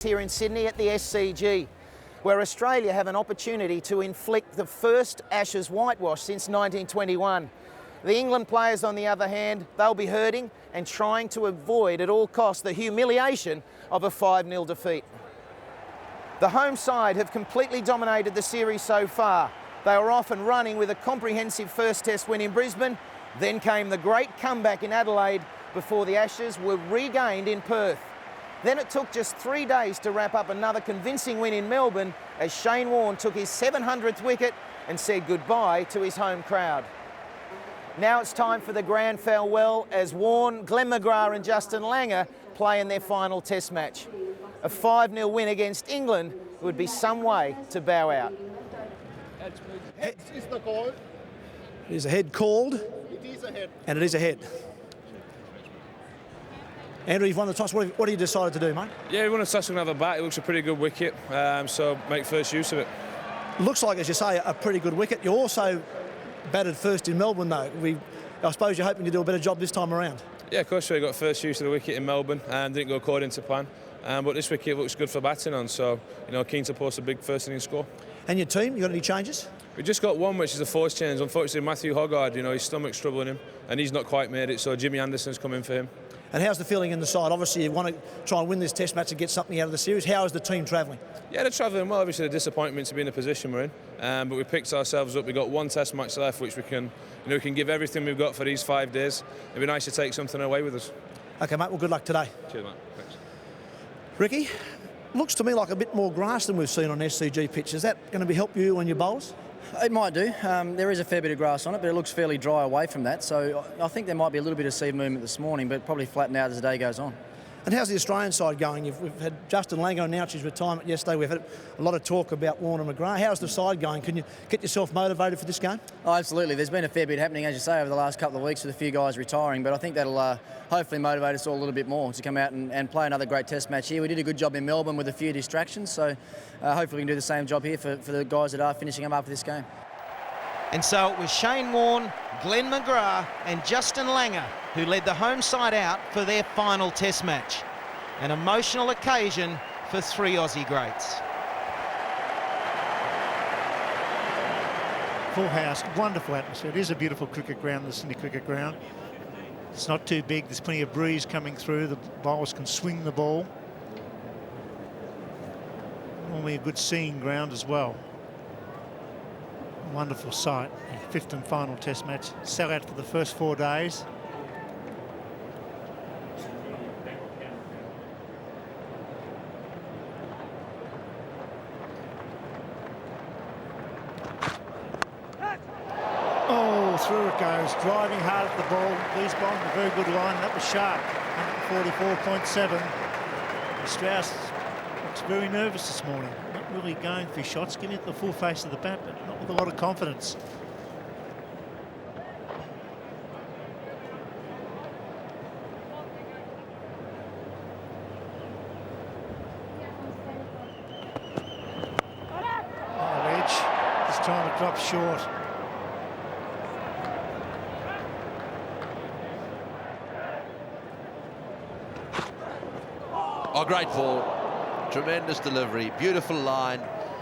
here in Sydney at the SCG, where Australia have an opportunity to inflict the first Ashes whitewash since 1921. The England players, on the other hand, they'll be hurting and trying to avoid at all costs the humiliation of a 5-0 defeat. The home side have completely dominated the series so far. They were off and running with a comprehensive first test win in Brisbane. Then came the great comeback in Adelaide before the Ashes were regained in Perth. Then it took just 3 days to wrap up another convincing win in Melbourne as Shane Warne took his 700th wicket and said goodbye to his home crowd. Now it's time for the grand farewell as Warne, Glenn McGrath and Justin Langer play in their final test match. A 5-0 win against England would be some way to bow out. Head is the call. It is a head called. It is a head. And it is a head. Andrew, you've won the toss. What have you decided to do, mate? Yeah, we want to toss another bat. It looks a pretty good wicket, so make first use of it. Looks like, as you say, a pretty good wicket. You also batted first in Melbourne, though. I suppose you're hoping to do a better job this time around. Yeah, of course, we got first use of the wicket in Melbourne and didn't go according to plan. But this wicket looks good for batting on, so keen to post a big first innings score. And your team, you got any changes? We just got one, which is a force change. Unfortunately, Matthew Hoggard, his stomach's troubling him, and he's not quite made it. So Jimmy Anderson's come in for him. And how's the feeling in the side? Obviously, you want to try and win this Test match and get something out of the series. How is the team travelling? Yeah, they're travelling well. Obviously, the disappointment to be in the position we're in, but we picked ourselves up. We got one Test match left, which we can, we can give everything we've got for these 5 days. It'd be nice to take something away with us. Okay, mate. Well, good luck today. Cheers, mate. Thanks. Ricky, looks to me like a bit more grass than we've seen on SCG pitch. Is that going to help you and your bowlers? It might do. There is a fair bit of grass on it, but it looks fairly dry away from that. So I think there might be a little bit of seed movement this morning, but probably flatten out as the day goes on. And how's the Australian side going? We've had Justin Langer announce his retirement yesterday. We've had a lot of talk about Warne and McGrath. How's the side going? Can you get yourself motivated for this game? Oh, absolutely. There's been a fair bit happening, as you say, over the last couple of weeks with a few guys retiring, but I think that'll hopefully motivate us all a little bit more to come out and play another great Test match here. We did a good job in Melbourne with a few distractions, so hopefully we can do the same job here for the guys that are finishing up after this game. And so it was Shane Warne, Glenn McGrath and Justin Langer who led the home side out for their final Test match. An emotional occasion for 3 Aussie greats. Full house, wonderful atmosphere. It is a beautiful cricket ground, the Sydney Cricket Ground. It's not too big, there's plenty of breeze coming through, the bowlers can swing the ball. Normally a good seeing ground as well. Wonderful sight. 5th and final Test match. Sell out for the first 4 days. Oh, through it goes. Driving hard at the ball. These bowling a very good line. That was sharp. 144.7. Strauss looks very nervous this morning. Really going for shots, giving it the full face of the bat, but not with a lot of confidence. Oh, edge, just trying to drop short. Oh, great ball. Tremendous delivery, beautiful line,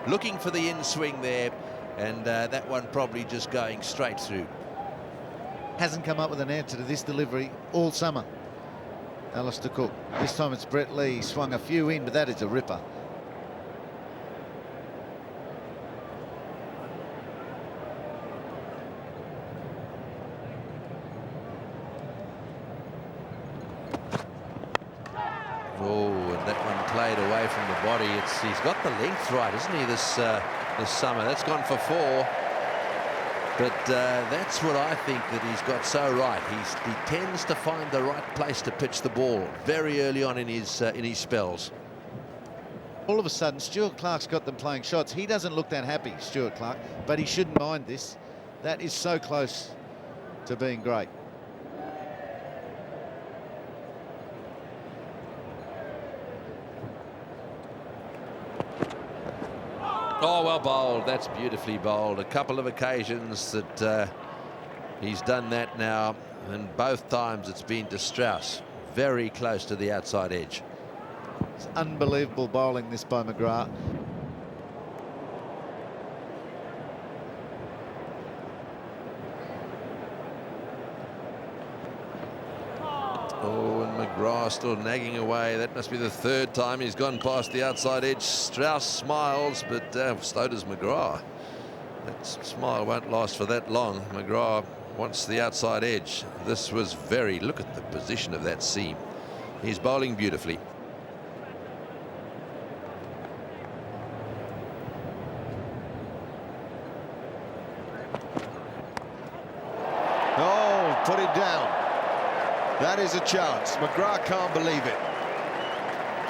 looking for the in-swing there, and that one probably just going straight through. Hasn't come up with an answer to this delivery all summer. Alistair Cook. This time it's Brett Lee. He swung a few in, but that is a ripper. Played away from the body. He's got the length right, isn't he, this summer? That's gone for 4. But that's what I think that he's got so right. He tends to find the right place to pitch the ball very early on in his spells. All of a sudden, Stuart Clark's got them playing shots. He doesn't look that happy, Stuart Clark, but he shouldn't mind this. That is so close to being great. Oh, well bowled. That's beautifully bowled. A couple of occasions that he's done that now, and both times it's been to Strauss, very close to the outside edge. It's unbelievable bowling this by McGrath. Oh, and McGrath still nagging away. That must be the third time he's gone past the outside edge. Strauss smiles, but so does McGrath. That smile won't last for that long. McGrath wants the outside edge. This was very... Look at the position of that seam. He's bowling beautifully. Oh, put it down. That is a chance. McGrath can't believe it.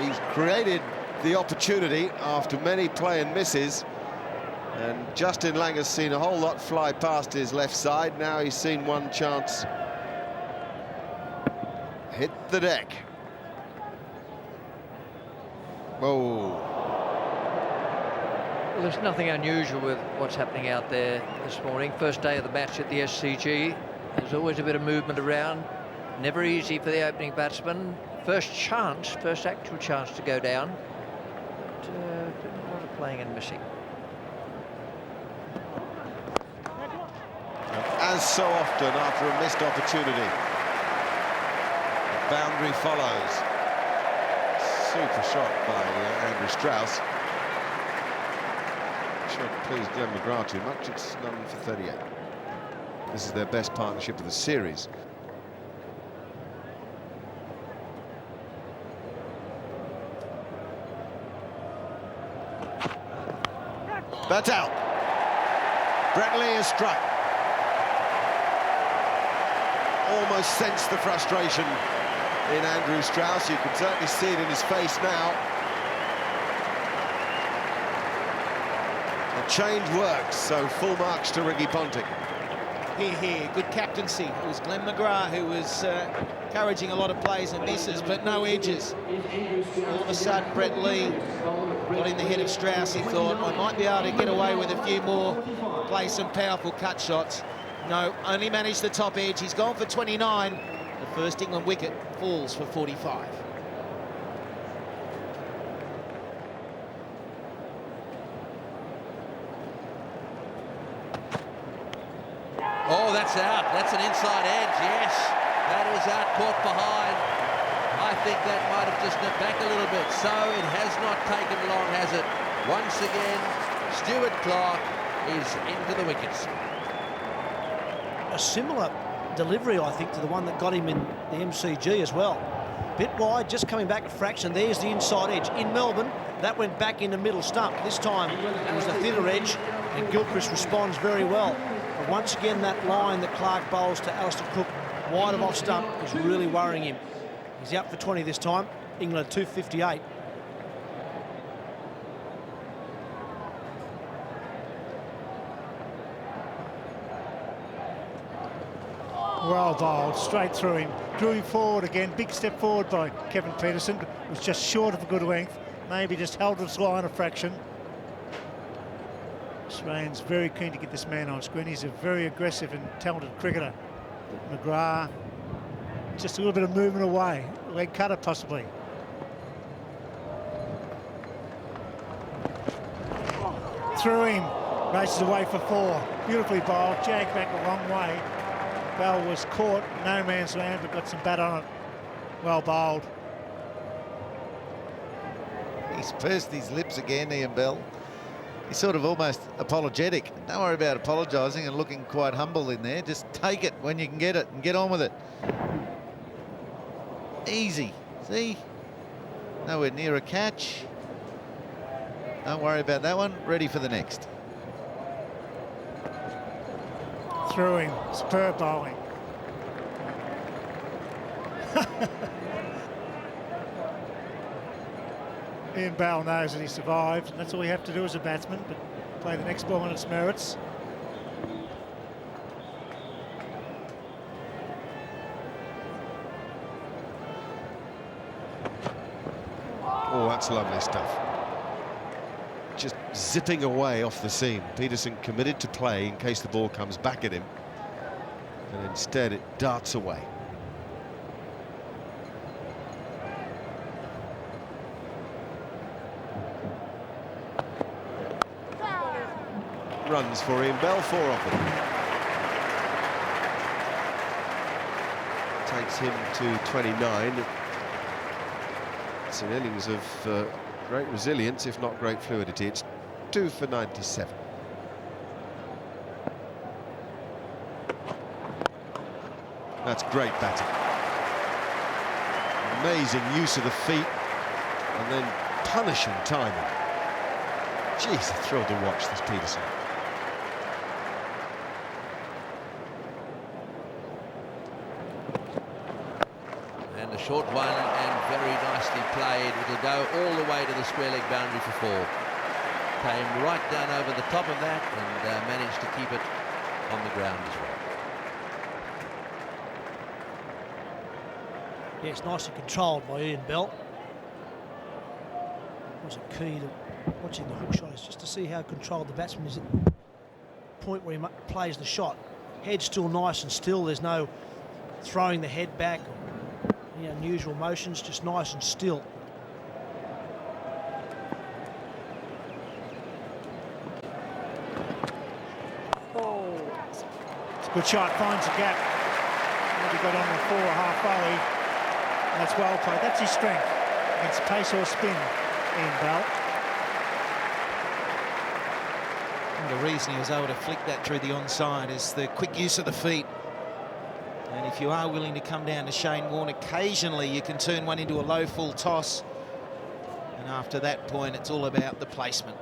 He's created the opportunity after many play and misses. And Justin Langer's seen a whole lot fly past his left side. Now he's seen one chance hit the deck. Whoa. Well, there's nothing unusual with what's happening out there this morning. First day of the match at the SCG. There's always a bit of movement around. Never easy for the opening batsman. First actual chance to go down. But a lot of playing and missing. As so often after a missed opportunity, the boundary follows. Super shot by Andrew Strauss. Shouldn't please Glenn McGrath too much. It's none for 38. This is their best partnership of the series. That's out. Brett Lee is struck. Almost sense the frustration in Andrew Strauss. You can certainly see it in his face now. The change works, so full marks to Ricky Ponting. Here, good captaincy. It was Glenn McGrath who was encouraging a lot of plays and misses, but no edges. All of a sudden, Brett Lee got in the head of Strauss. He thought, I might be able to get away with a few more, play some powerful cut shots. No, only managed the top edge. He's gone for 29. The first England wicket falls for 45. Oh, that's out. That's an inside edge, yes. That is out, caught behind. I think that might have just nipped back a little bit. So it has not taken long, has it? Once again, Stuart Clark is into the wickets. A similar delivery, I think, to the one that got him in the MCG as well. Bit wide, just coming back a fraction. There's the inside edge. In Melbourne, that went back in the middle stump. This time, it was the thinner edge, and Gilchrist responds very well. But once again, that line that Clark bowls to Alistair Cook, wide of off stump, is really worrying him. He's out for 20 this time. England at 258. Well bowled, straight through him. Drew him forward again. Big step forward by Kevin Pietersen. Was just short of a good length. Maybe just held his line a fraction. Australians very keen to get this man on screen. He's a very aggressive and talented cricketer. McGrath, just a little bit of movement away. Leg cutter possibly. Through him. Races away for 4. Beautifully bowled. Jagged back a long way. Bell was caught, no man's land, but got some bat on it. Well bowled. He's pursed his lips again, Ian Bell. He's sort of almost apologetic. Don't worry about apologising and looking quite humble in there. Just take it when you can get it and get on with it. Easy. See? Nowhere near a catch. Don't worry about that one. Ready for the next. Through him. Superb bowling. Ian Bell knows that he survived, and that's all you have to do as a batsman, but play the next ball on its merits. Oh, that's lovely stuff. Just zipping away off the seam. Pietersen committed to play in case the ball comes back at him, and instead it darts away. runs for Ian Bell, 4 of them. Takes him to 29. It's an innings of great resilience, if not great fluidity. It's 2 for 97. That's great batting. Amazing use of the feet, and then punishing timing. Jeez, a thrill to watch this Pietersen. And a short one, and very nicely played. It'll go all the way to the square leg boundary for 4. Came right down over the top of that and managed to keep it on the ground as well. Yeah, it's nicely controlled by Ian Bell. It was a key to watching the hook shot, is just to see how controlled the batsman is at the point where he plays the shot. Head still nice and still. There's no throwing the head back or any unusual motions, just nice and still. It's a good shot, finds a gap. Maybe got on the 4 half volley. That's well played. That's his strength against pace or spin, Ian Bell. And the reason he was able to flick that through the onside is the quick use of the feet. And if you are willing to come down to Shane Warne, occasionally you can turn one into a low full toss. And after that point, it's all about the placement.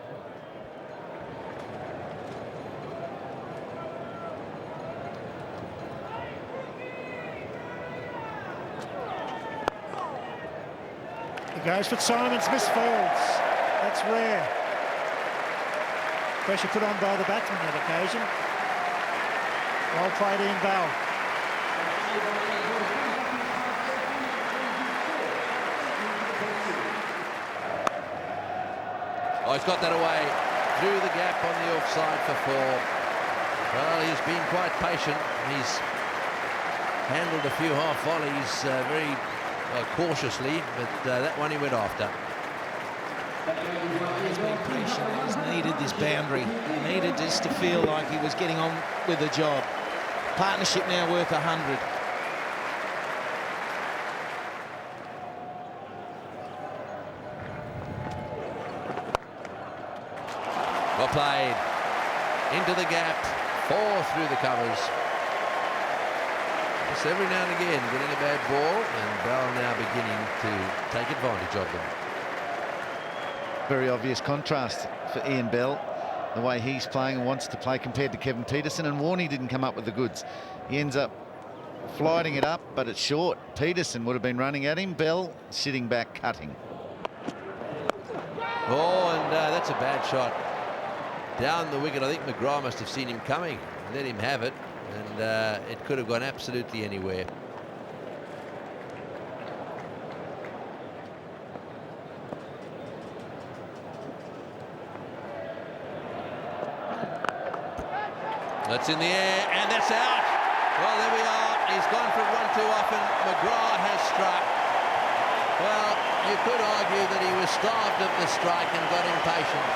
He goes for Symonds, misfolds. That's rare. Pressure put on by the batsman that occasion. Well played, Ian Bell. Oh, he's got that away through the gap on the offside for 4. Well, he's been quite patient. He's handled a few half volleys very cautiously, but that one he went after. He's been patient. He's needed this boundary. He needed just to feel like he was getting on with the job. Partnership now worth 100. Well played. Into the gap. 4 through the covers. Just every now and again getting a bad ball, and Bell now beginning to take advantage of them. Very obvious contrast for Ian Bell, the way he's playing and wants to play compared to Kevin Pietersen, and Warne didn't come up with the goods. He ends up flighting it up, but it's short. Pietersen would have been running at him. Bell sitting back, cutting. Oh, and that's a bad shot. Down the wicket. I think McGrath must have seen him coming, let him have it, and it could have gone absolutely anywhere. That's in the air, and that's out. Well, there we are. He's gone for one too often. McGrath has struck. Well, you could argue that he was starved of the strike and got impatient.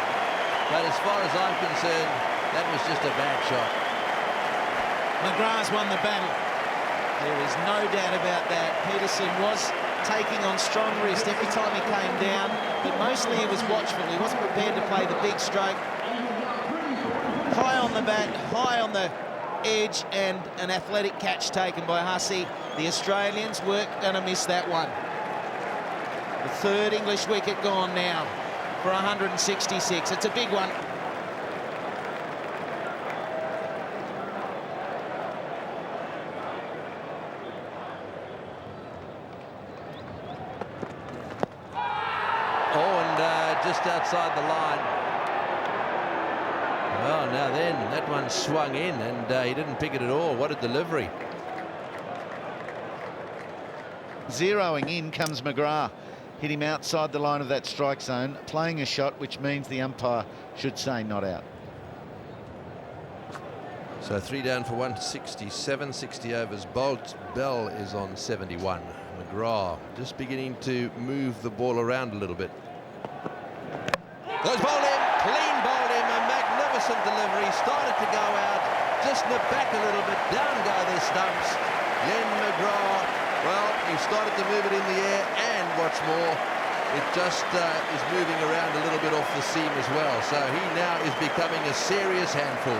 But as far as I'm concerned, that was just a bad shot. McGrath's won the battle. There is no doubt about that. Pietersen was taking on strong wrist every time he came down, but mostly he was watchful. He wasn't prepared to play the big stroke. High on the bat, high on the edge, and an athletic catch taken by Hussey. The Australians weren't going to miss that one. The third English wicket gone now for 166. It's a big one. Oh, and just outside the line. Well, now then, that one swung in, and he didn't pick it at all. What a delivery. Zeroing in comes McGrath. Hit him outside the line of that strike zone, playing a shot, which means the umpire should say not out. So 3 down for 167, 60 overs. Bell is on 71. McGrath just beginning to move the ball around a little bit. Goes bowled him, clean bowled him, a magnificent delivery. boundary, started to go out, just nipped back a little bit, down go their stumps. Then McGrath, well, he started to move it in the air, and what's more, it just is moving around a little bit off the seam as well. So he now is becoming a serious handful.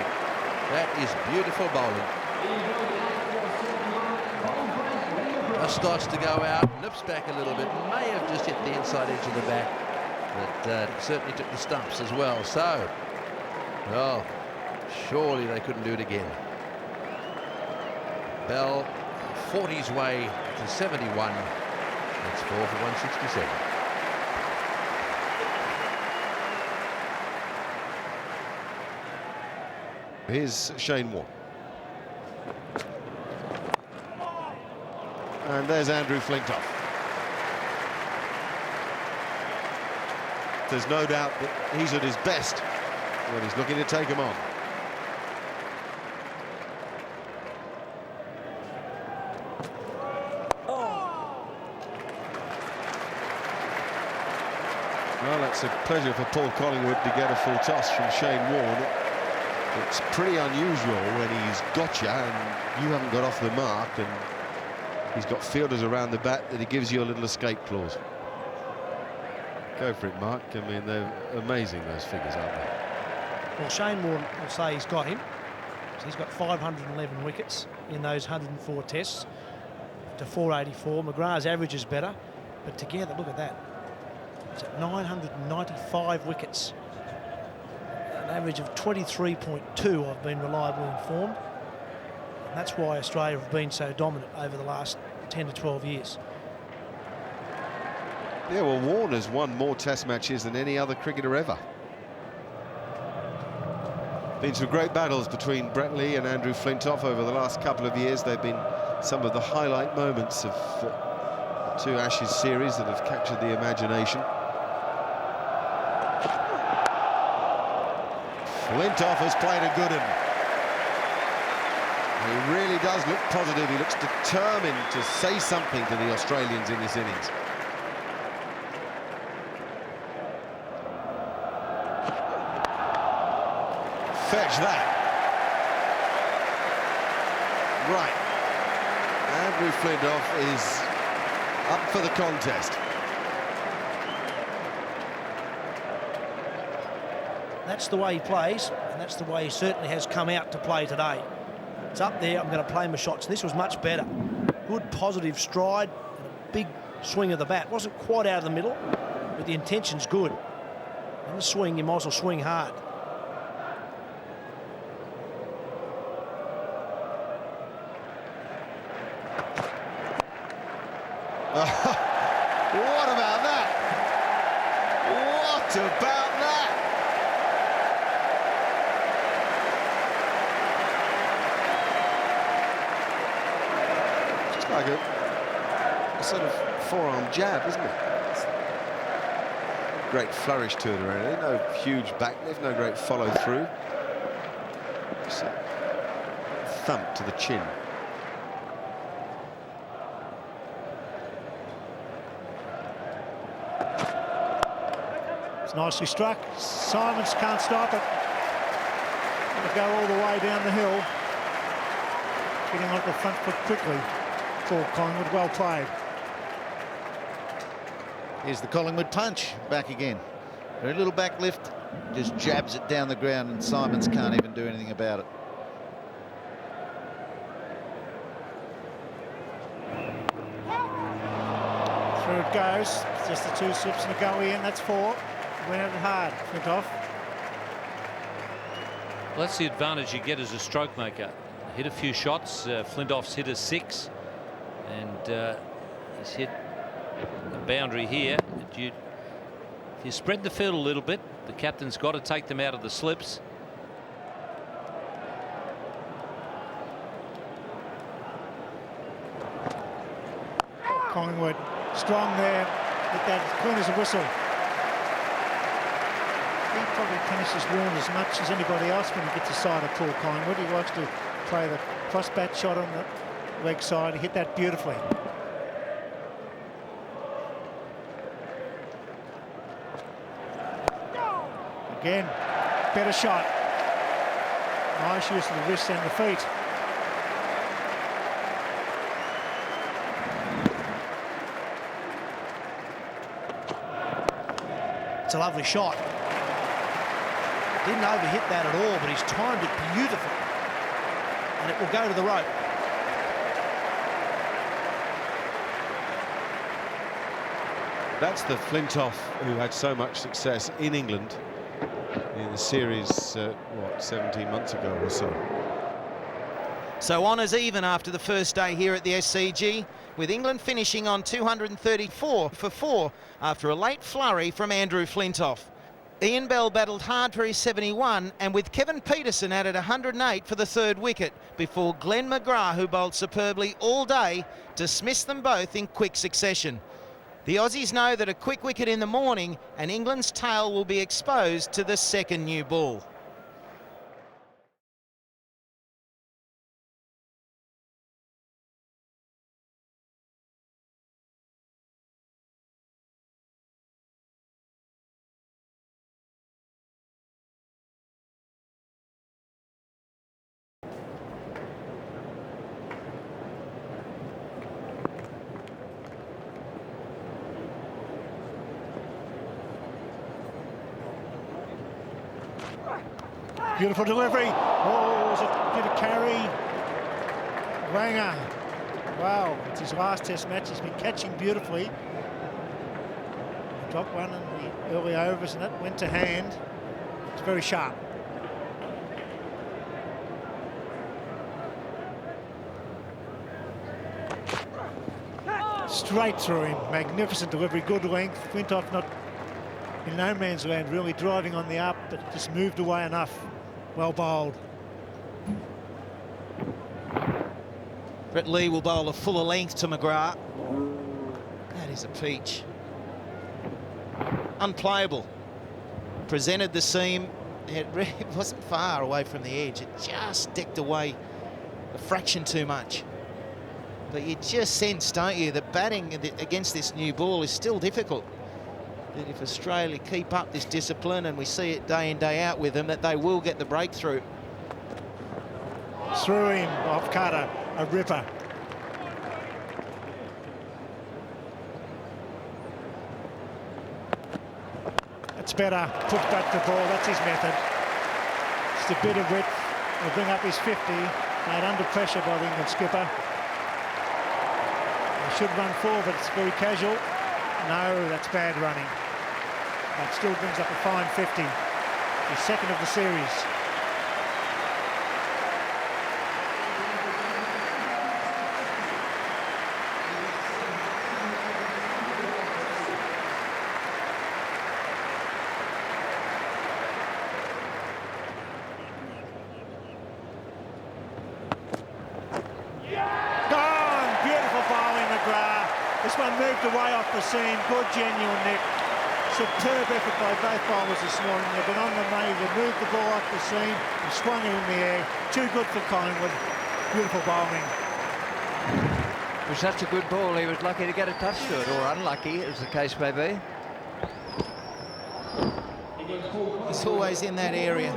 That is beautiful bowling. Just starts to go out, nips back a little bit, may have just hit the inside edge of the bat, but certainly took the stumps as well. So, well, surely they couldn't do it again. Bell 40's way to 71. That's 4 for 167. Here's Shane Warne. And there's Andrew Flintoff. There's no doubt that he's at his best when he's looking to take him on. Well, it's a pleasure for Paul Collingwood to get a full toss from Shane Warne. It's pretty unusual when he's got you and you haven't got off the mark, and he's got fielders around the bat, that he gives you a little escape clause. Go for it, Mark. I mean, they're amazing, those figures, aren't they? Well, Shane Warne will say he's got him. So he's got 511 wickets in those 104 tests to 484. McGrath's average is better, but together, look at that. It's at 995 wickets. An average of 23.2, I've been reliably informed. And that's why Australia have been so dominant over the last 10 to 12 years. Yeah, well, Warne has won more test matches than any other cricketer ever. Been some great battles between Brett Lee and Andrew Flintoff over the last couple of years. They've been some of the highlight moments of the two Ashes series that have captured the imagination. Flintoff has played a good one. He really does look positive. He looks determined to say something to the Australians in this innings. Fetch that. Right. Andrew Flintoff is up for the contest. That's the way he plays, and that's the way he certainly has come out to play today. It's up there, I'm going to play my shots. This was much better. Good positive stride and a big swing of the bat. Wasn't quite out of the middle, but the intention's good. And the swing, you might as well swing hard. What about that? What about that? Just like a sort of forearm jab, isn't it? Great flourish to it around. No huge back lift, no great follow through. Just a thump to the chin. Nicely struck. Symonds can't stop it. Gonna go all the way down the hill. Getting onto the front foot quickly for Collingwood. Well played. Here's the Collingwood punch back again. Very little back lift, just jabs it down the ground, and Symonds can't even do anything about it. Through it goes. Just the two slips and a go in. That's 4. Went it hard, Flintoff. Well, that's the advantage you get as a stroke maker. Hit a few shots. Flintoff's hit a 6, and he's hit a boundary here. If you spread the field a little bit, the captain's got to take them out of the slips. Collingwood strong there. Hit that clean as a whistle. He probably punishes Warne as much as anybody else when he gets a side of Paul Collingwood. He likes to play the cross-bat shot on the leg side. He hit that beautifully. Again, better shot. Nice use of the wrists and the feet. It's a lovely shot. Didn't overhit that at all, but he's timed it beautifully. And it will go to the rope. That's the Flintoff who had so much success in England in the series, 17 months ago or so. So honours even after the first day here at the SCG, with England finishing on 234 for 4 after a late flurry from Andrew Flintoff. Ian Bell battled hard for his 71, and with Kevin Pietersen added 108 for the third wicket, before Glenn McGrath, who bowled superbly all day, dismissed them both in quick succession. The Aussies know that a quick wicket in the morning and England's tail will be exposed to the second new ball. Beautiful delivery. Oh, was a bit of carry. Wanger. Wow, it's his last test match. He's been catching beautifully. He dropped one in the early overs and that went to hand. It's very sharp. Straight through him. Magnificent delivery, good length. Flintoff not in no man's land, really driving on the up, but just moved away enough. Well bowled. Brett Lee will bowl a fuller length to McGrath. That is a peach. Unplayable. Presented the seam. It really wasn't far away from the edge. It just decked away a fraction too much. But you just sense, don't you, that batting against this new ball is still difficult. That if Australia keep up this discipline, and we see it day in, day out with them, that they will get the breakthrough. Through him, off cutter, a ripper. That's better, put back the ball, that's his method. Just a bit of width, will bring up his 50, made under pressure by the England skipper. He should run forward, but it's very casual. No, that's bad running. That still brings up a fine 50. The second of the series. Gone! Beautiful bowling, McGrath. This one moved away off the seam. Good, genuine nick. Superb effort by both bowlers this morning. They've been on the money. They've moved the ball off the seam and swung it in the air. Too good for Collingwood. Beautiful bowling. It was such a good ball, he was lucky to get a touch to it, or unlucky, as the case may be. He's always in that area.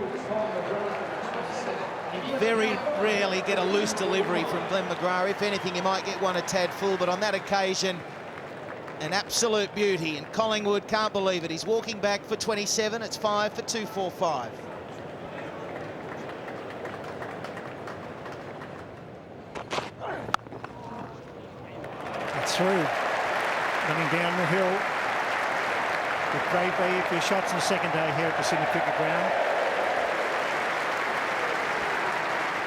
You very rarely get a loose delivery from Glenn McGrath. If anything, you might get one a tad full, but on that occasion, an absolute beauty, and Collingwood can't believe it. He's walking back for 27. It's 5 for 245. That's through. Running down the hill. With great value for his shots in the second day here at the Sydney Cricket Ground.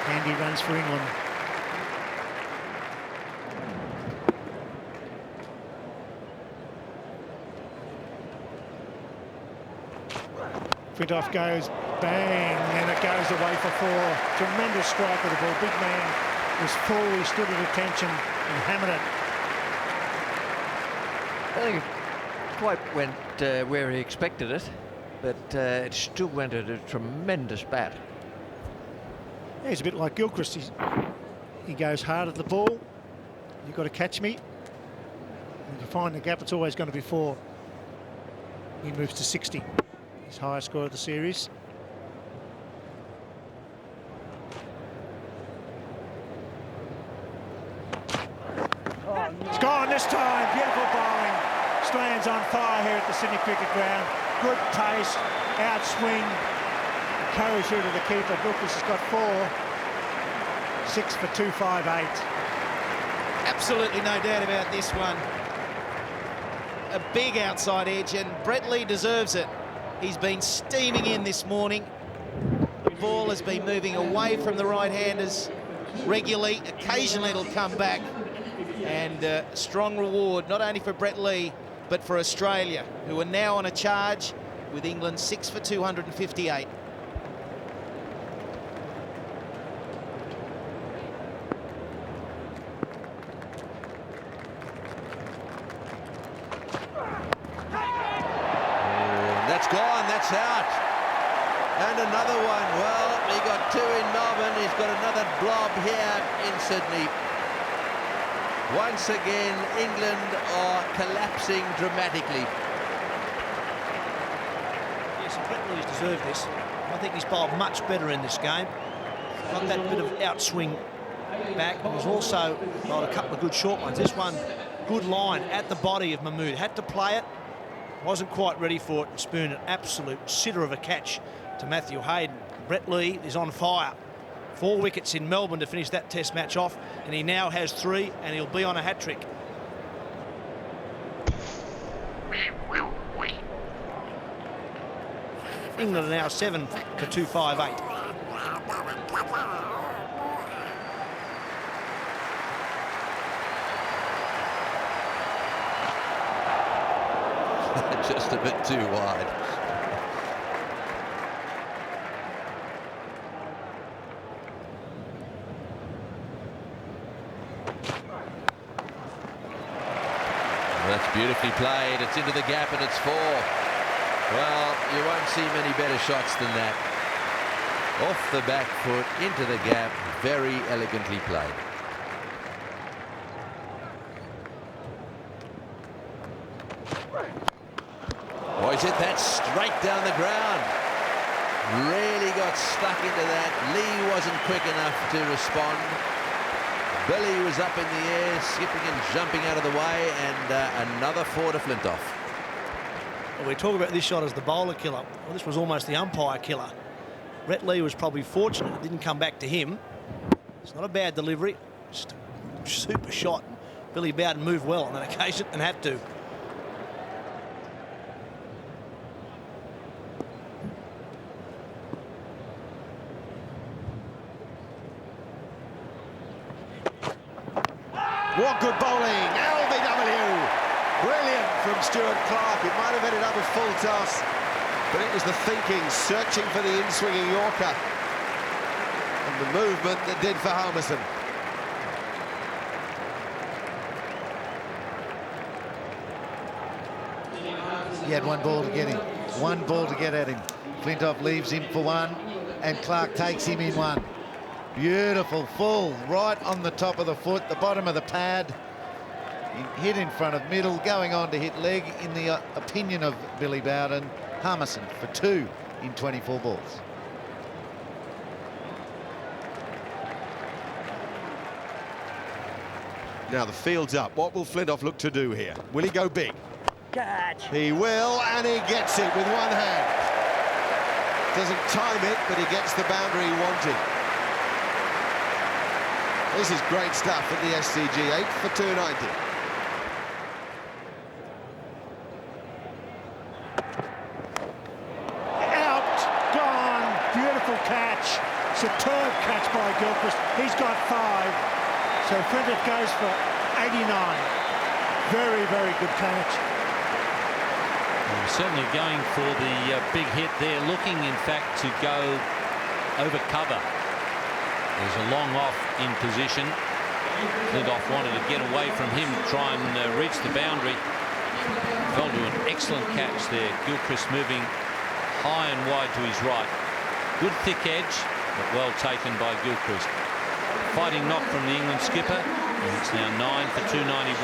Andy runs for England. Flintoff goes, bang, and it goes away for 4. Tremendous strike of the ball. Big man was full, he stood at attention and hammered it. I think it quite went where he expected it, but it still went at a tremendous bat. Yeah, he's a bit like Gilchrist. He goes hard at the ball. You've got to catch me. And if you find the gap, it's always going to be 4. He moves to 60. His highest score of the series. It's gone this time. Beautiful bowling. Australians on fire here at the Sydney Cricket Ground. Good pace, outswing, carry through to the keeper. Gilchrist has got 4. 6 for 258. Absolutely no doubt about this one. A big outside edge, and Brett Lee deserves it. He's been steaming in this morning. The ball has been moving away from the right-handers regularly. Occasionally it'll come back. And strong reward, not only for Brett Lee, but for Australia, who are now on a charge with England 6 for 258. That's gone, that's out. And another one. Well, he got 2 in Melbourne. He's got another blob here in Sydney. Once again, England are collapsing dramatically. Yes, Brett Lee's deserved this. I think he's bowled much better in this game. Got that bit of outswing back. He's also bowled a couple of good short ones. This one, good line at the body of Mahmood. Had to play it. Wasn't quite ready for it. Spoon an absolute sitter of a catch to Matthew Hayden. Brett Lee is on fire. 4 wickets in Melbourne to finish that test match off, and he now has 3, and he'll be on a hat-trick. England are now 7 for 258. Just a bit too wide. That's beautifully played. It's into the gap and it's 4. Well, you won't see many better shots than that. Off the back foot, into the gap, very elegantly played. Oh, he's hit that straight down the ground. Really got stuck into that. Lee wasn't quick enough to respond. Billy was up in the air, skipping and jumping out of the way, and another 4 to Flintoff. Well, we talk about this shot as the bowler killer. Well, this was almost the umpire killer. Brett Lee was probably fortunate it didn't come back to him. It's not a bad delivery, just a super shot. Billy Bowden moved well on that occasion and had to. What good bowling, LBW. Brilliant from Stuart Clark. It might have ended up a full toss, but it was the thinking, searching for the in-swinging Yorker, and the movement that did for Harmison. He had 1 ball to get him. 1 ball to get at him. Flintoff leaves him for 1, and Clark takes him in 1. Beautiful, full, right on the top of the foot, the bottom of the pad. Hit in front of middle, going on to hit leg, in the opinion of Billy Bowden. Harmison for 2 in 24 balls. Now the field's up. What will Flintoff look to do here? Will he go big? Catch. He will, and he gets it with 1 hand. Doesn't time it, but he gets the boundary he wanted. This is great stuff at the SCG, 8 for 290. Out, gone, beautiful catch. Superb catch by Gilchrist. He's got 5. So Flintoff goes for 89. Very, very good catch. Well, certainly going for the big hit there, looking in fact to go over cover. There's a long off in position. Flintoff wanted to get away from him, try and reach the boundary. Fell to an excellent catch there. Gilchrist moving high and wide to his right. Good thick edge, but well taken by Gilchrist. Fighting knock from the England skipper, and it's now 9 for 291.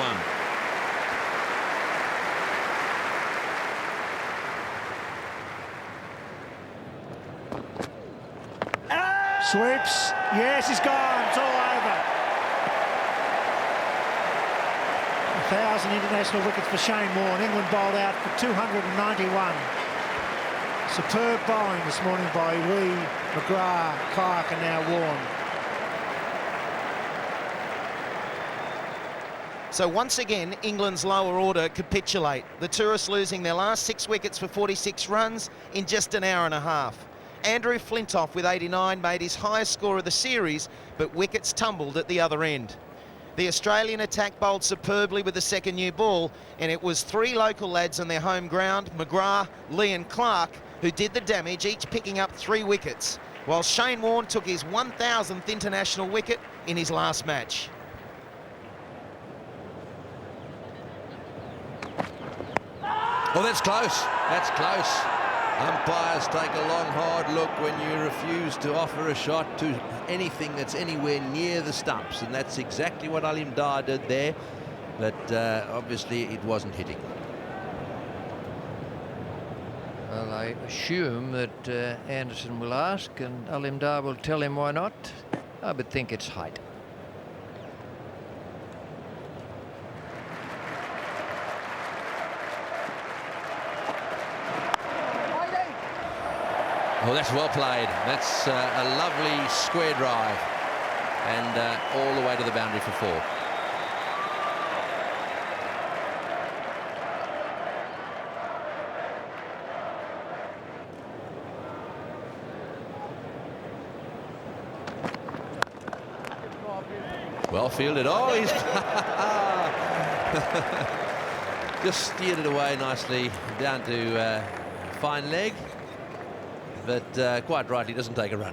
Sweeps. Yes, he's gone. It's all over. 1,000 international wickets for Shane Warne. England bowled out for 291. Superb bowling this morning by Wee, McGrath, Clark and now Warne. So once again, England's lower order capitulate. The tourists losing their last 6 wickets for 46 runs in just an hour and a half. Andrew Flintoff with 89 made his highest score of the series, but wickets tumbled at the other end. The Australian attack bowled superbly with the second new ball, and it was 3 local lads on their home ground, McGrath, Lee and Clark, who did the damage, each picking up 3 wickets, while Shane Warne took his 1,000th international wicket in his last match. Oh, that's close. That's close. Umpires take a long, hard look when you refuse to offer a shot to anything that's anywhere near the stumps, and that's exactly what Alim Dar did there, but obviously it wasn't hitting. Well, I assume that Anderson will ask, and Alim Dar will tell him why not. I would think it's height. Oh, that's well played. That's a lovely square drive, and all the way to the boundary for 4. Well fielded. Oh, he's just steered it away nicely down to fine leg. But quite right, he doesn't take a run.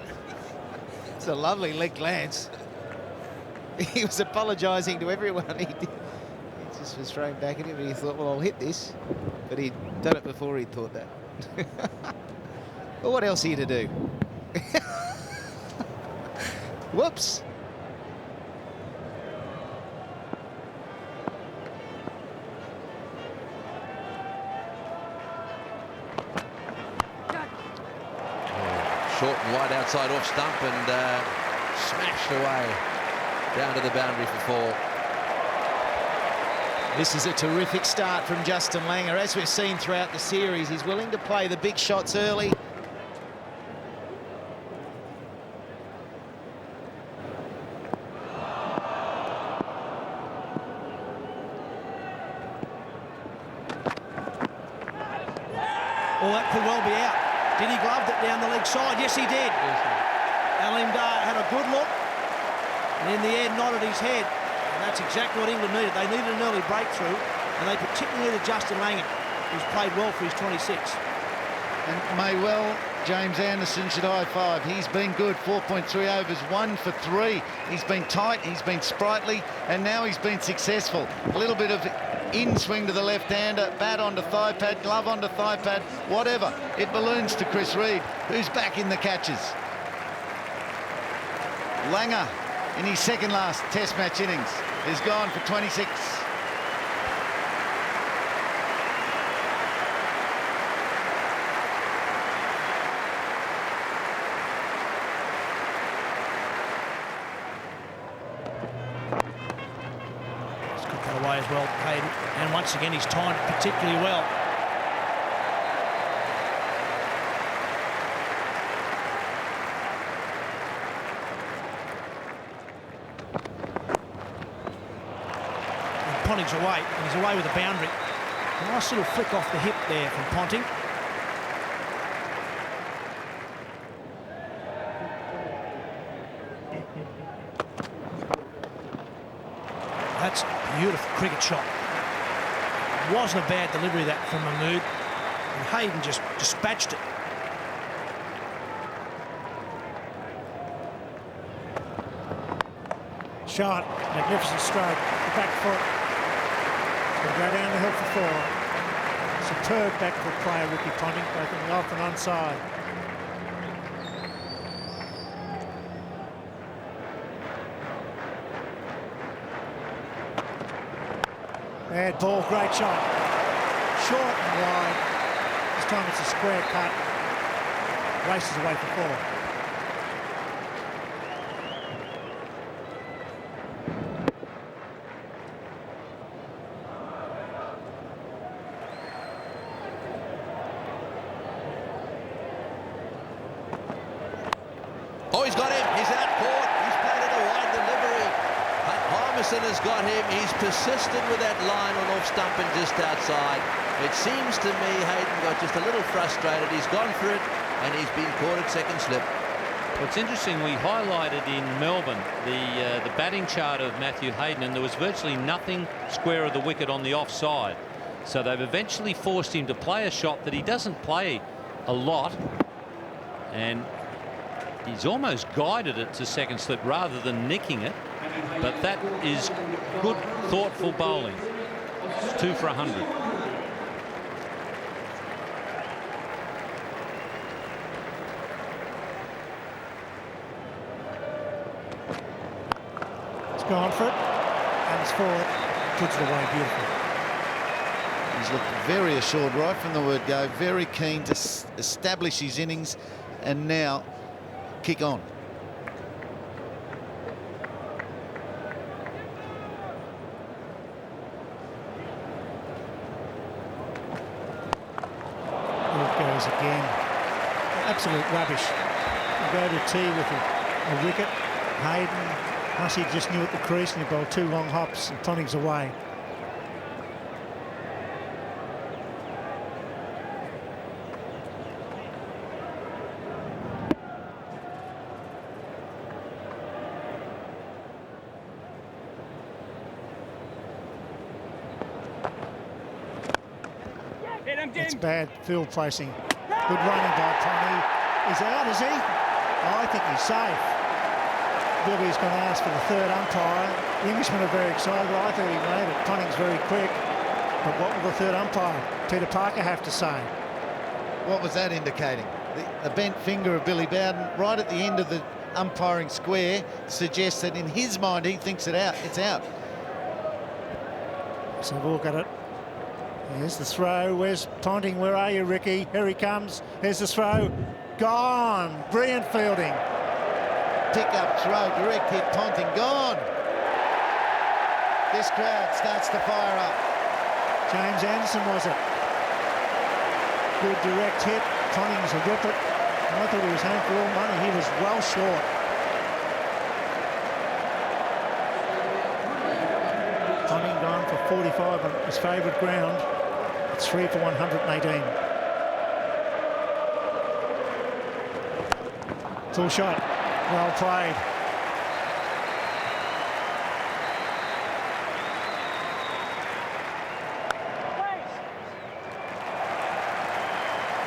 It's a lovely leg glance. He was apologising to everyone. He just was thrown back at him and he thought, well, I'll hit this. But he'd done it before he thought that. Well, what else are you to do? Whoops. Short and wide outside off stump and smashed away down to the boundary for 4. This is a terrific start from Justin Langer. As we've seen throughout the series, he's willing to play the big shots early. Oh, that could well be out. Did he glove it down the leg side? Yes, he did. Alim Dar had a good look and in the end nodded his head. And that's exactly what England needed. They needed an early breakthrough, and they particularly needed Justin Langer, who's played well for his 26. And may well James Anderson should high five. He's been good. 4.3 overs, 1 for 3. He's been tight, he's been sprightly, and now he's been successful. A little bit of in swing to the left-hander, bat onto thigh pad, glove onto thigh pad, whatever. It balloons to Chris Reed, who's back in the catches. Langer, in his second last Test match innings, is gone for 26. Away as well, Hayden, and once again he's timed it particularly well. And Ponting's away, and he's away with the boundary. A nice little flick off the hip there from Ponting. That's a beautiful cricket shot. Wasn't a bad delivery that from Mahmood. And Hayden just dispatched it. Shot, magnificent stroke, the back foot. Will go down the hill for 4. Superb back foot player, Ricky Ponting, both on the off and onside. Bad ball, great shot. Short and wide. This time it's a square cut. Races away for 4. Pietersen has got him. He's persisted with that line on off stump and just outside. It seems to me Hayden got just a little frustrated. He's gone for it, and he's been caught at second slip. What's interesting, we highlighted in Melbourne the batting chart of Matthew Hayden, and there was virtually nothing square of the wicket on the offside. So they've eventually forced him to play a shot that he doesn't play a lot, and he's almost guided it to second slip rather than nicking it. But that is good, thoughtful bowling. It's 2 for 100. Gone for it, and it's forward, puts it away, beautiful. He's looked very assured right from the word go, very keen to establish his innings, and now kick on. There it goes again. Absolute rubbish. You go to tea with a wicket. Hayden, Aussie just knew at the crease and he bowled 2 long hops and Tonning's away. It's bad field placing. Good running by Tonning. He's out, is he? Oh, I think he's safe. Billy's going to ask for the third umpire. The Englishmen are very excited. Well, I thought he made it. Tonning's very quick. But what will the third umpire, Peter Parker, have to say? What was that indicating? The bent finger of Billy Bowden right at the end of the umpiring square suggests that in his mind he thinks it's out. So we'll look at it. Here's the throw. Where's Ponting? Where are you, Ricky? Here he comes. Here's the throw. Gone. Brilliant fielding. Pick up, throw, direct hit, Ponting, gone. This crowd starts to fire up. James Anderson, was it? Good direct hit. Tonning's a ripper. I thought he was home for all money. He was well short. Tonning gone for 45 on his favourite ground. It's 3 for 118. Full shot. Well played.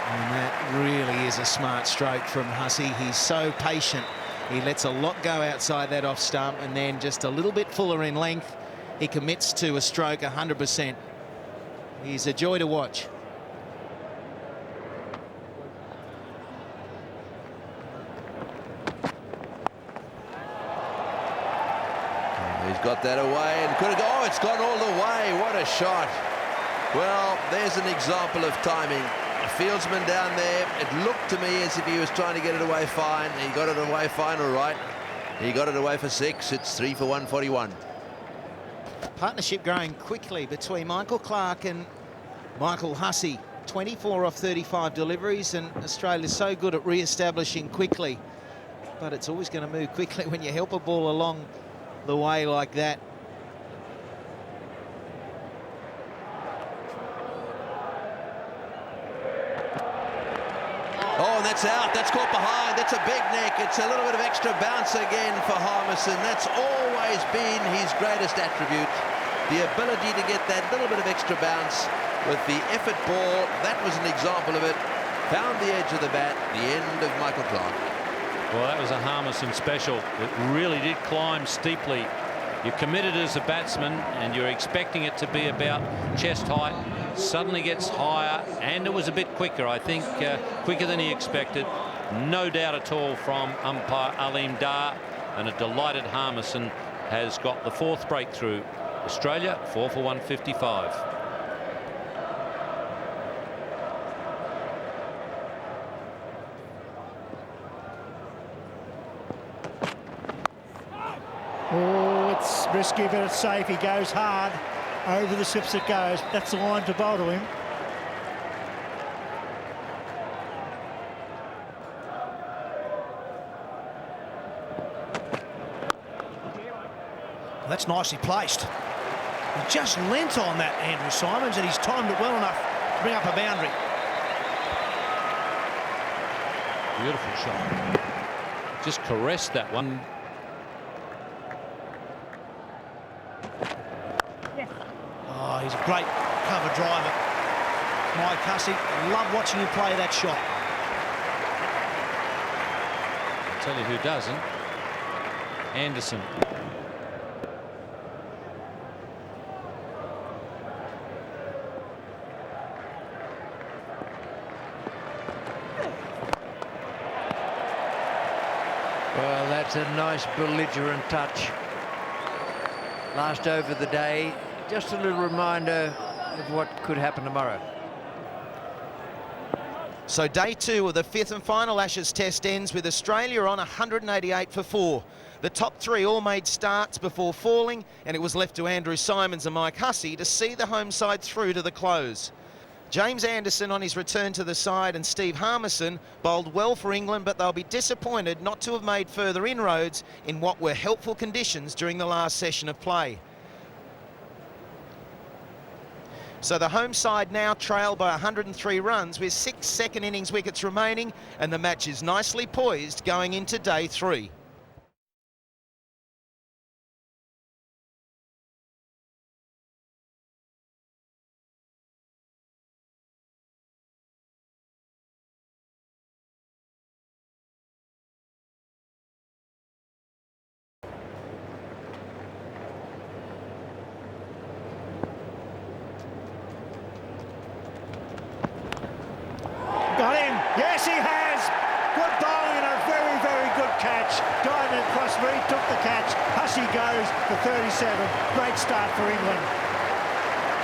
And that really is a smart stroke from Hussey. He's so patient. He lets a lot go outside that off stump, and then just a little bit fuller in length, he commits to a stroke 100%. He's a joy to watch. He's got that away and could have gone. Oh, it's gone all the way. What a shot. Well, there's an example of timing. A fieldsman down there, it looked to me as if he was trying to get it away fine. He got it away fine, all right. He got it away for 6. It's 3 for 141. Partnership growing quickly between Michael Clark and Michael Hussey. 24 off 35 deliveries, and Australia's so good at re-establishing quickly. But it's always going to move quickly when you help a ball along the way like that. Oh, and that's out. That's caught behind. That's a big neck. It's a little bit of extra bounce again for Harmison. That's always been his greatest attribute. The ability to get that little bit of extra bounce with the effort ball. That was an example of it. Found the edge of the bat. The end of Michael Clark. Well, that was a Harmison special. It really did climb steeply. You're committed as a batsman and you're expecting it to be about chest height. Suddenly gets higher, and it was a bit quicker, I think, quicker than he expected. No doubt at all from umpire Aleem Dar, and a delighted Harmison has got the 4th breakthrough. Australia 4 for 155. Oh, it's risky, but it's safe. He goes hard. Over the slips it goes. That's the line to bowl to him. That's nicely placed. He just lent on that, Andrew Symonds, and he's timed it well enough to bring up a boundary. Beautiful shot. Just caressed that one. Oh, he's a great cover driver. Mike Hussey, I love watching him play that shot. I'll tell you who doesn't. Anderson. Well, that's a nice belligerent touch. Last over of the day. Just a little reminder of what could happen tomorrow. So day 2 of the 5th and final Ashes Test ends with Australia on 188 for 4. The top 3 all made starts before falling, and it was left to Andrew Symonds and Mike Hussey to see the home side through to the close. James Anderson on his return to the side and Steve Harmison bowled well for England, but they'll be disappointed not to have made further inroads in what were helpful conditions during the last session of play. So the home side now trail by 103 runs with 6 second innings wickets remaining, and the match is nicely poised going into day 3. Got him. Yes, he has. Good bowling and a very, very good catch. Diving across, Reed took the catch. Hussey goes for 37. Great start for England.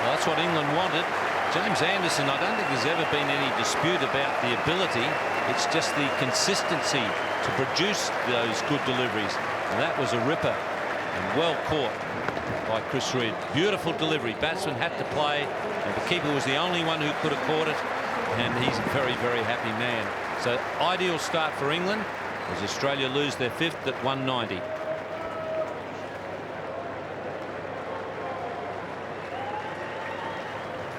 Well, that's what England wanted. James Anderson, I don't think there's ever been any dispute about the ability. It's just the consistency to produce those good deliveries. And that was a ripper and well caught by Chris Reed. Beautiful delivery. Batsman had to play, and the keeper was the only one who could have caught it. And he's a very, very happy man. So ideal start for England as Australia lose their 5th at 190.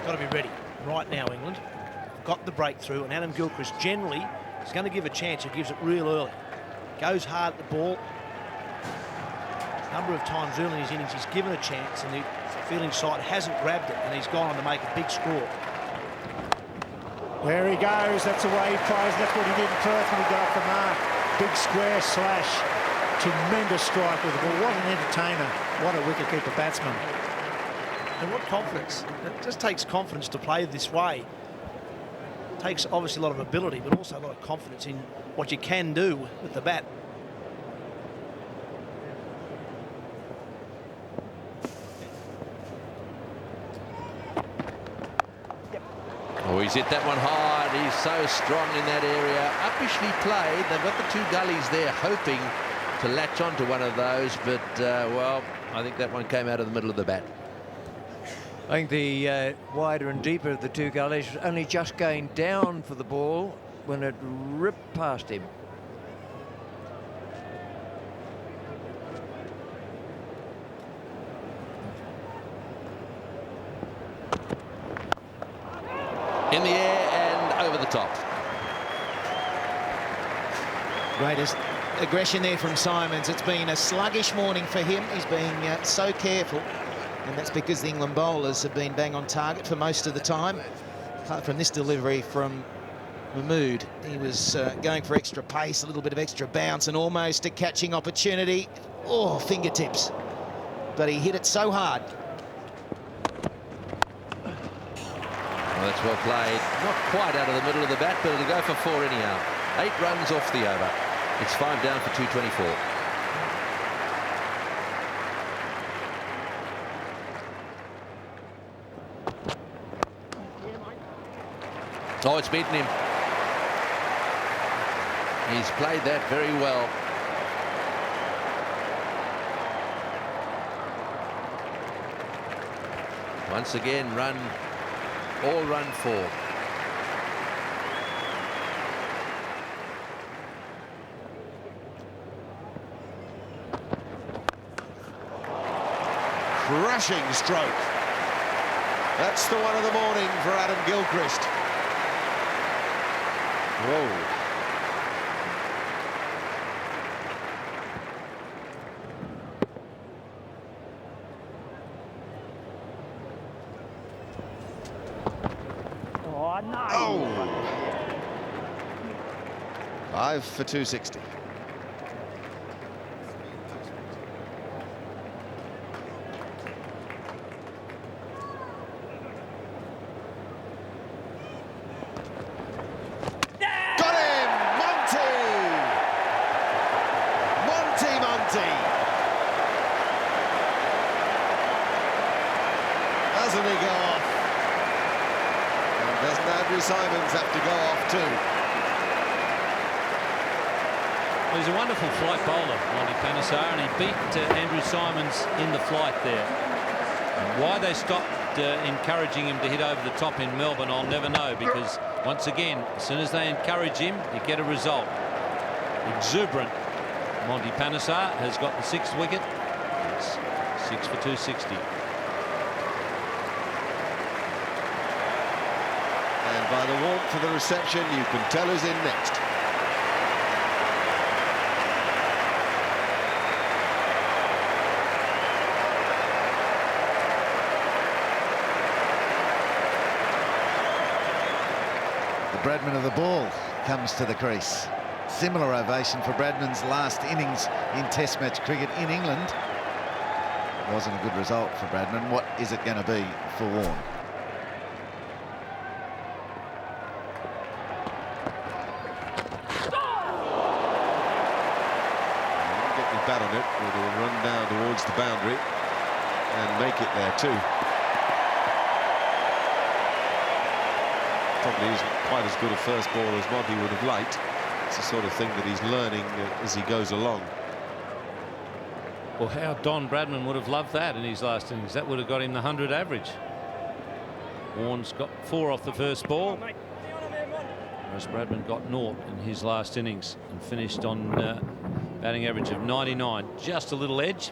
Got to be ready right now, England. Got the breakthrough, and Adam Gilchrist generally is going to give a chance. He gives it real early. Goes hard at the ball. A number of times early in his innings he's given a chance, and the fielding side hasn't grabbed it, and he's gone on to make a big score. There he goes. That's the way he plays. That's what he did in Perth when he got off the mark. Big square slash. Tremendous strike with the ball. What an entertainer. What a wicketkeeper batsman. And what confidence. It just takes confidence to play this way. It takes obviously a lot of ability, but also a lot of confidence in what you can do with the bat. Oh, he's hit that one hard. He's so strong in that area. Uppishly played. They've got the 2 gullies there hoping to latch onto one of those, but, well, I think that one came out of the middle of the bat. I think the wider and deeper of the 2 gullies was only just going down for the ball when it ripped past him. In the air and over the top. Greatest aggression there from Symonds. It's been a sluggish morning for him. He's been so careful, and that's because the England bowlers have been bang on target for most of the time. Apart from this delivery from Mahmood, he was going for extra pace, a little bit of extra bounce, and almost a catching opportunity. Oh, fingertips. But he hit it so hard. Well, that's well played. Not quite out of the middle of the bat, but it'll go for 4 anyhow. 8 runs off the over. It's 5 down for 224. Oh, it's beaten him. He's played that very well. Once again, all run 4. crashing stroke. That's the one of the morning for Adam Gilchrist. Whoa. Oh, no. Oh. 5 for 260. Doesn't he go off? And doesn't Andrew Symonds have to go off too? Well, he's a wonderful flight bowler, Monty Panesar, and he beat Andrew Symonds in the flight there. And why they stopped encouraging him to hit over the top in Melbourne, I'll never know, because once again, as soon as they encourage him, you get a result. Exuberant Monty Panesar has got the 6th wicket. It's 6 for 260. And by the warmth of the reception, you can tell who's in next. The Bradman of the ball comes to the crease. Similar ovation for Bradman's last innings in Test match cricket in England. Wasn't a good result for Bradman. What is it going to be for Warne? Bat on it, it'll run down towards the boundary and make it there too. Probably isn't quite as good a first ball as Monty would have liked. It's the sort of thing that he's learning as he goes along. Well, how Don Bradman would have loved that in his last innings. That would have got him the 100 average. Warne's got 4 off the first ball, whereas Bradman got 0 in his last innings and finished on batting average of 99. Just a little edge,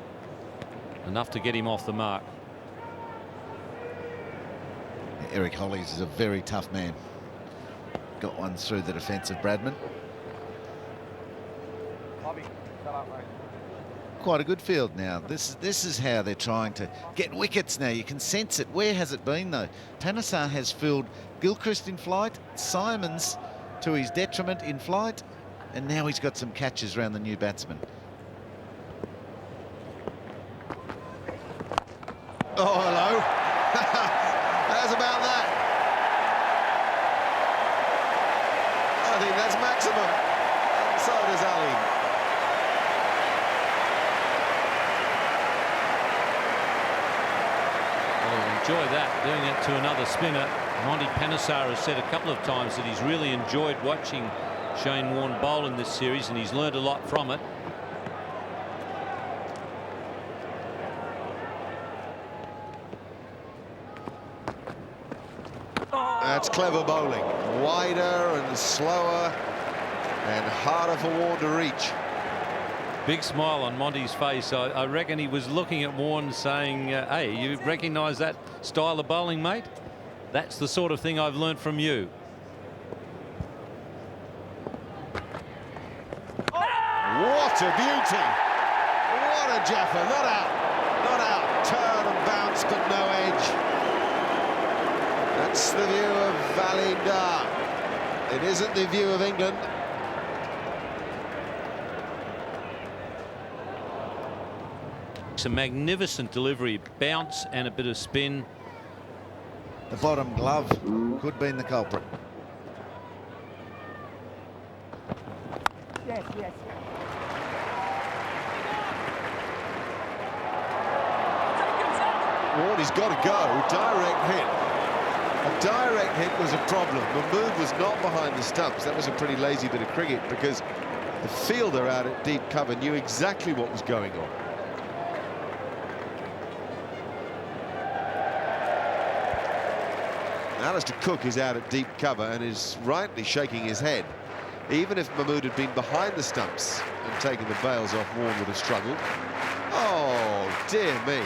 enough to get him off the mark. Eric Hollies is a very tough man. Got one through the defence of Bradman. Quite a good field now. This is how they're trying to get wickets now. You can sense it. Where has it been though? Panesar has filled Gilchrist in flight, Symonds to his detriment in flight, and now he's got some catches around the new batsman. Oh, hello. How's about that? I think that's maximum. And so does Ali. Well, enjoy that, doing it to another spinner. Monty Panesar has said a couple of times that he's really enjoyed watching Shane Warne bowl in this series, and he's learned a lot from it. That's clever bowling. Wider and slower and harder for Warne to reach. Big smile on Monty's face. I reckon he was looking at Warne saying, hey, you recognise that style of bowling, mate? That's the sort of thing I've learned from you. What a beauty! What a jaffer! Not out, not out. Turn and bounce, but no edge. That's the view of valiant. It isn't the view of England. It's a magnificent delivery, bounce and a bit of spin. The bottom glove could be the culprit. Yes, yes. Warne's got to go. Direct hit. A direct hit was a problem. Mahmood was not behind the stumps. That was a pretty lazy bit of cricket because the fielder out at deep cover knew exactly what was going on. Alistair Cook is out at deep cover and is rightly shaking his head. Even if Mahmood had been behind the stumps and taken the bails off, Warne would have struggled. Oh, dear me.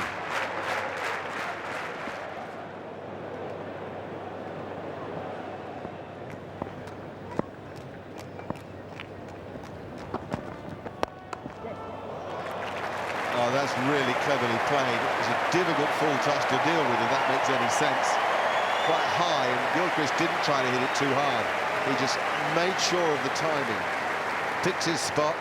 Oh, that's really cleverly played. It was a difficult full toss to deal with, if that makes any sense. Quite high, and Gilchrist didn't try to hit it too hard. He just made sure of the timing. Picks his spot.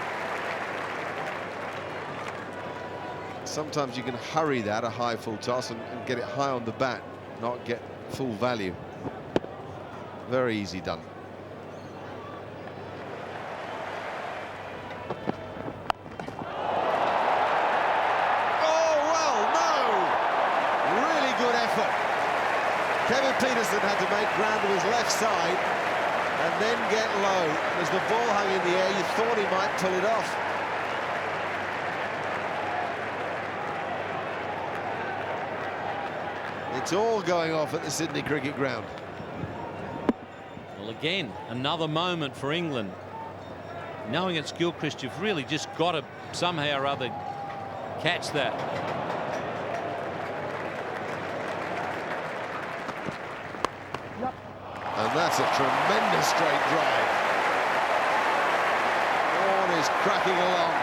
Sometimes you can hurry that, a high full toss, and get it high on the bat, not get full value. Very easy done. Pietersen had to make ground to his left side and then get low. And as the ball hung in the air, you thought he might pull it off. It's all going off at the Sydney Cricket Ground. Well, again, another moment for England. Knowing it's Gilchrist, you've really just got to somehow or other catch that. And that's a tremendous straight drive. Warne is cracking along.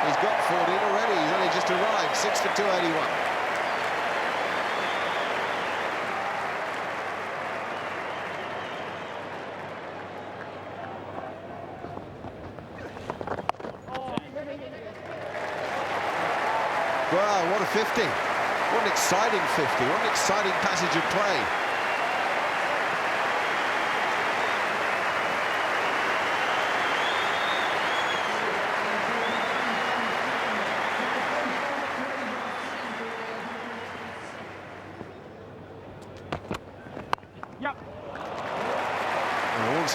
He's got 14 already. He's only just arrived. 6 for 281. Wow, what a 50. What an exciting 50. What an exciting passage of play.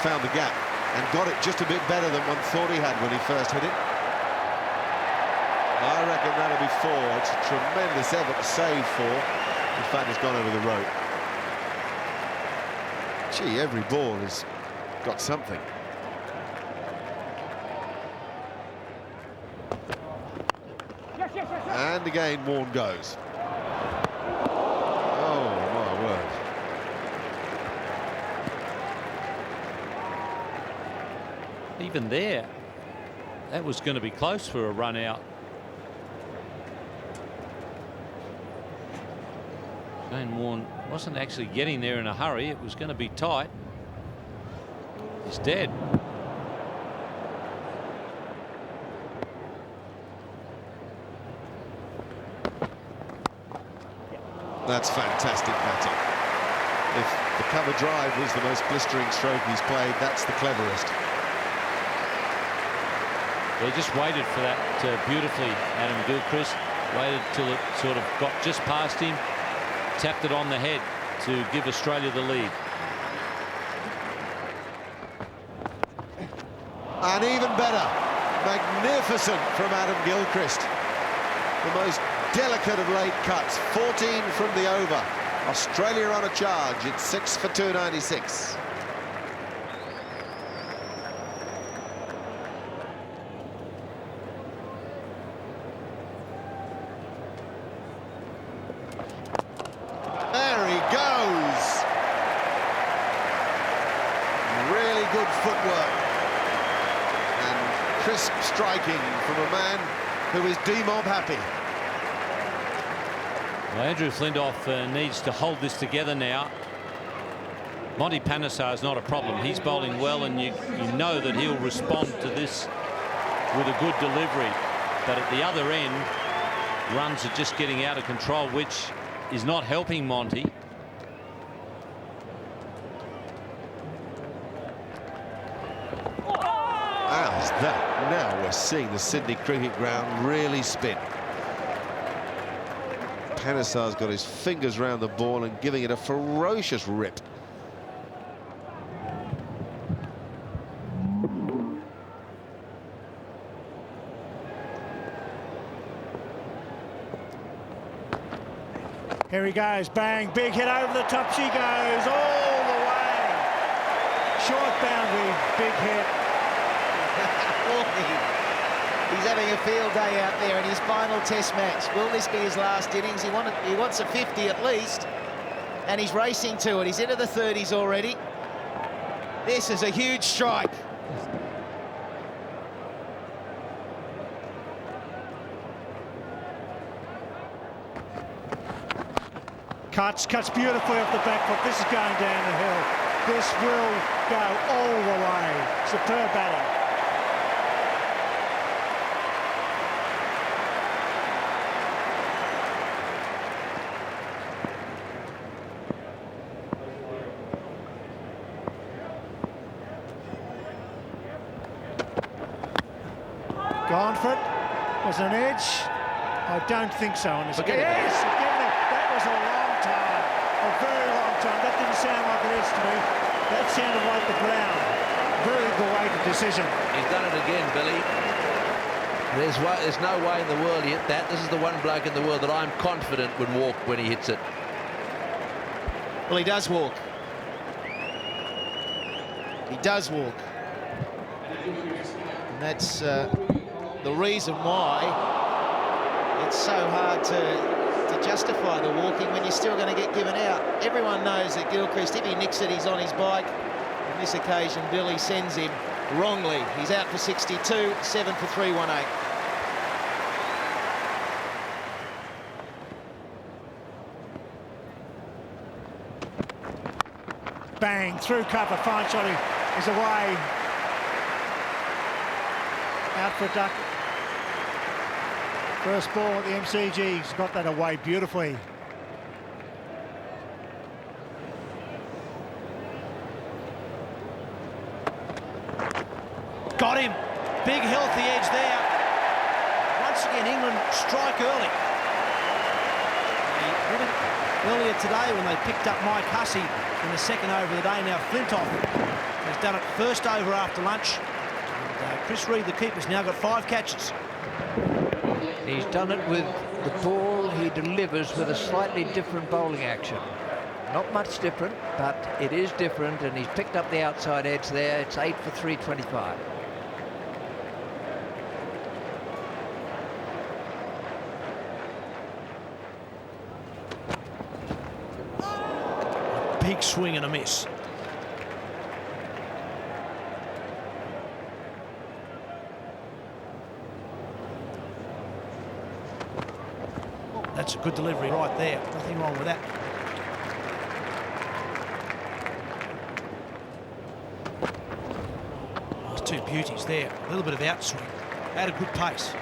Found the gap and got it just a bit better than one thought he had when he first hit it. I reckon that'll be 4. It's a tremendous effort to save 4. In fact, it's gone over the rope. Gee, every ball has got something. And again, Warne goes. Oh, my word. Even there, that was going to be close for a run out. Warne wasn't actually getting there in a hurry. It was going to be tight. He's dead. That's fantastic batting. If the cover drive was the most blistering stroke he's played, that's the cleverest. They just waited for that beautifully, Adam Gilchrist. Waited till it sort of got just past him, tapped it on the head to give Australia the lead. And even better, magnificent from Adam Gilchrist. The most delicate of late cuts, 14 from the over. Australia on a charge, it's 6 for 296. Striking from a man who is D-mob happy. Well, Andrew Flintoff needs to hold this together now. Monty Panesar is not a problem. He's bowling well, and you know that he'll respond to this with a good delivery. But at the other end, runs are just getting out of control, which is not helping Monty. How's that? Now we're seeing the Sydney Cricket Ground really spin. Panesar's got his fingers round the ball and giving it a ferocious rip. Here he goes, bang, big hit over the top, she goes all the way. Short boundary, big hit. He's having a field day out there in his final test match. Will this be his last innings? He wants a 50 at least, and he's racing to it. He's into the 30s already. This is a huge strike. Cuts beautifully off the back foot. This is going down the hill. This will go all the way. Superb batting. Gone for it. Was an edge? I don't think so on this. Yes, that was a long time, a very long time. That didn't sound like it is to me. That sounded like the ground. Very belated decision. He's done it again, Billy. There's no way in the world he hit that. This is the one bloke in the world that I'm confident would walk when he hits it. Well, he does walk. He does walk. And that's the reason why it's so hard to justify the walking when you're still going to get given out. Everyone knows that Gilchrist, if he nicks it, he's on his bike. On this occasion, Billy sends him wrongly. He's out for 62, 7 for 318. Bang, through cover, fine shot, is away. Out for a duck. First ball at the MCG, he's got that away beautifully. Got him. Big healthy edge there. Once again, England strike early. They did it earlier today when they picked up Mike Hussey in the second over of the day. Now Flintoff has done it first over after lunch. And Chris Reed, the keeper's now got 5 catches. He's done it with the ball he delivers with a slightly different bowling action. Not much different, but it is different, and he's picked up the outside edge there. It's 8 for 325. Big swing and a miss. That's a good delivery right there. Nothing wrong with that. There's 2 beauties there. A little bit of outswing. At a good pace.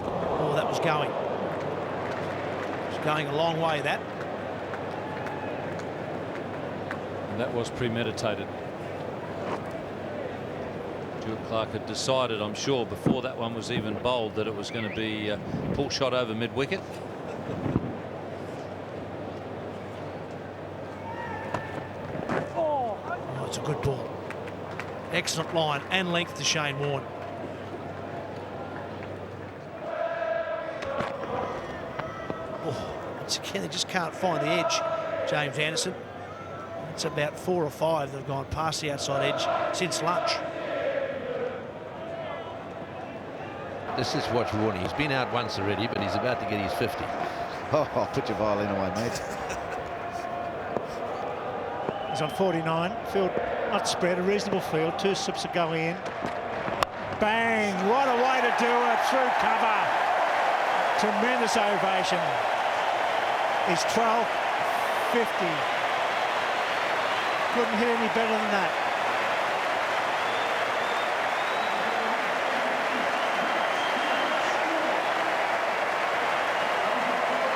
Oh, that was going. It was going a long way, that. And that was premeditated. Stuart Clark had decided, I'm sure, before that one was even bowled, that it was going to be a pull shot over mid-wicket. Oh, it's a good ball. Excellent line and length to Shane Warne. Oh, once again, they just can't find the edge, James Anderson. It's about 4 or 5 that have gone past the outside edge since lunch. This is watch Warne. He's been out once already, but he's about to get his 50. Oh, put your violin away, mate. He's on 49. Field not spread, a reasonable field. 2 sips are going in. Bang! What a way to do it through cover. Tremendous ovation. He's 12, 50. Couldn't hit any better than that.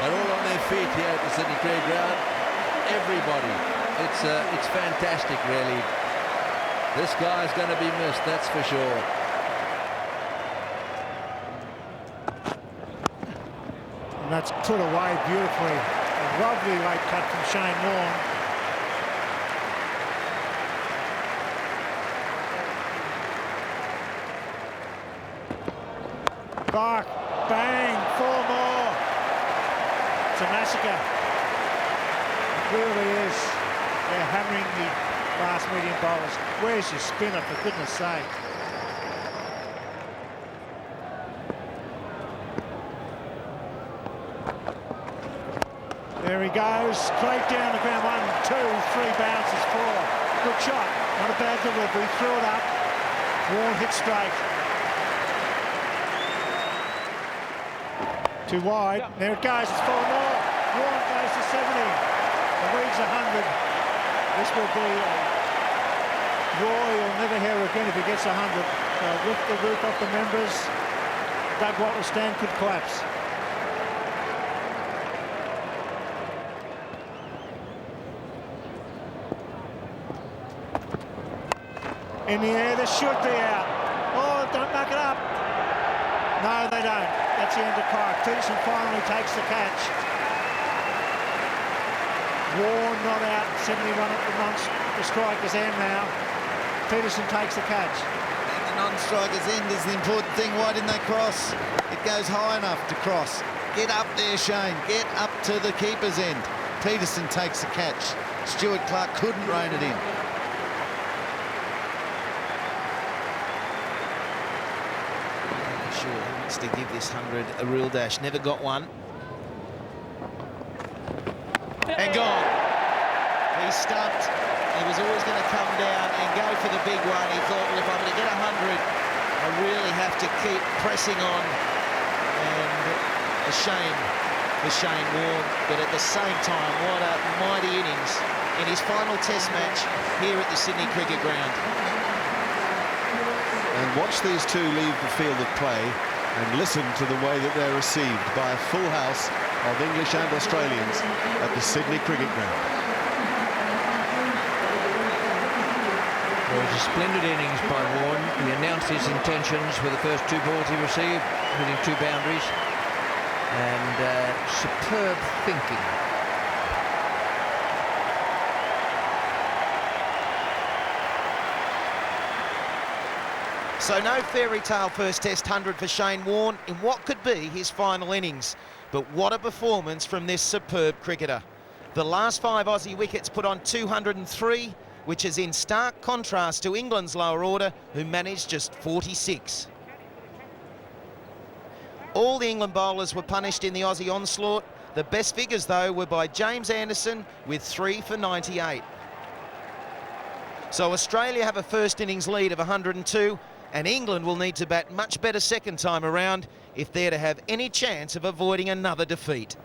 They're all on their feet here at the Sydney Cricket Ground. Everybody. It's fantastic, really. This guy's going to be missed, that's for sure. And that's put away beautifully. A lovely late cut from Shane Warne. Clark, bang, 4 more. It's a massacre. It really is. They're hammering the fast medium bowlers. Where's your spinner, for goodness sake? There he goes, straight down the ground. 1, 2, 3 bounces, 4. Good shot, not a bad delivery. Threw it up. Warne hit straight. Too wide. There it goes. It's 4 more. Warne goes to 70. The lead's 100. This will be Roy will never hear again if he gets 100. They'll lift the roof off the members. Doug Wattle's stand could collapse. In the air, they should be out. Oh, don't muck it up. No, they don't. That's the end of Clark. Pietersen finally takes the catch. Warne not out. 71 at the striker's end now. Pietersen takes the catch. And the non-striker's end is the important thing. Why didn't they cross? It goes high enough to cross. Get up there, Shane. Get up to the keeper's end. Pietersen takes the catch. Stuart Clark couldn't rein it in. Sure, he wants to give this 100 a real dash. Never got one. And gone. He's stumped. He was always going to come down and go for the big one. He thought, well, if I'm going to get 100, I really have to keep pressing on. And a shame for Shane Warne. But at the same time, what a mighty innings in his final test match here at the Sydney Cricket Ground. And watch these two leave the field of play and listen to the way that they're received by a full house of English and Australians at the Sydney Cricket Ground. It was a splendid innings by Warne. He announced his intentions with the first 2 balls he received, hitting 2 boundaries, and superb thinking. So no fairy tale first test 100 for Shane Warne in what could be his final innings. But what a performance from this superb cricketer. The last 5 Aussie wickets put on 203, which is in stark contrast to England's lower order, who managed just 46. All the England bowlers were punished in the Aussie onslaught. The best figures, though, were by James Anderson with 3 for 98. So Australia have a first innings lead of 102, and England will need to bat much better second time around if they're to have any chance of avoiding another defeat.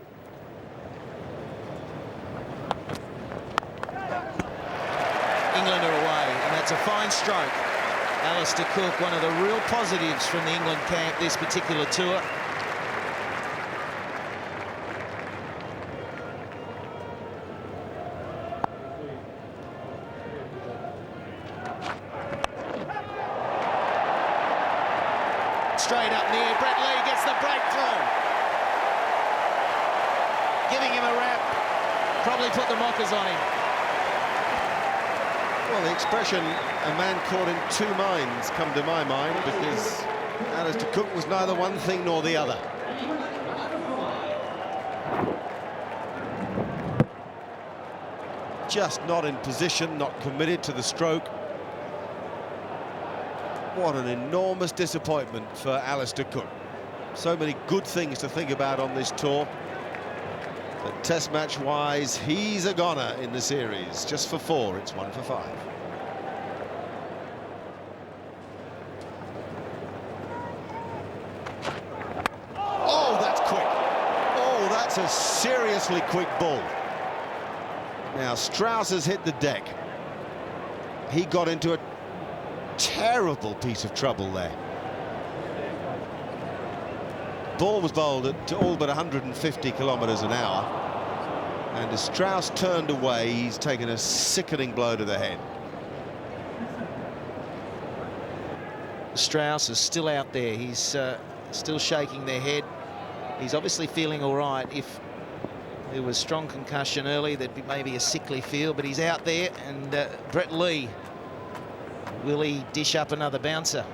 England are away, and that's a fine stroke. Alistair Cook, one of the real positives from the England camp this particular tour. Straight up near, Brett Lee gets the breakthrough. Giving him a rap, probably put the mockers on him. Well, the expression, a man caught in 2 minds, come to my mind, because Alistair Cook was neither one thing nor the other. Just not in position, not committed to the stroke. What an enormous disappointment for Alistair Cook. So many good things to think about on this tour. But test match-wise, he's a goner in the series. Just for 4, it's 1 for 5. Oh, that's quick. Oh, that's a seriously quick ball. Now, Strauss has hit the deck. He got into a terrible piece of trouble there. Ball was bowled at all but 150 kilometres an hour, and as Strauss turned away, he's taken a sickening blow to the head. Strauss is still out there. He's still shaking their head. He's obviously feeling all right. If there was strong concussion early, there'd be maybe a sickly feel, but he's out there. And Brett Lee, will he dish up another bouncer?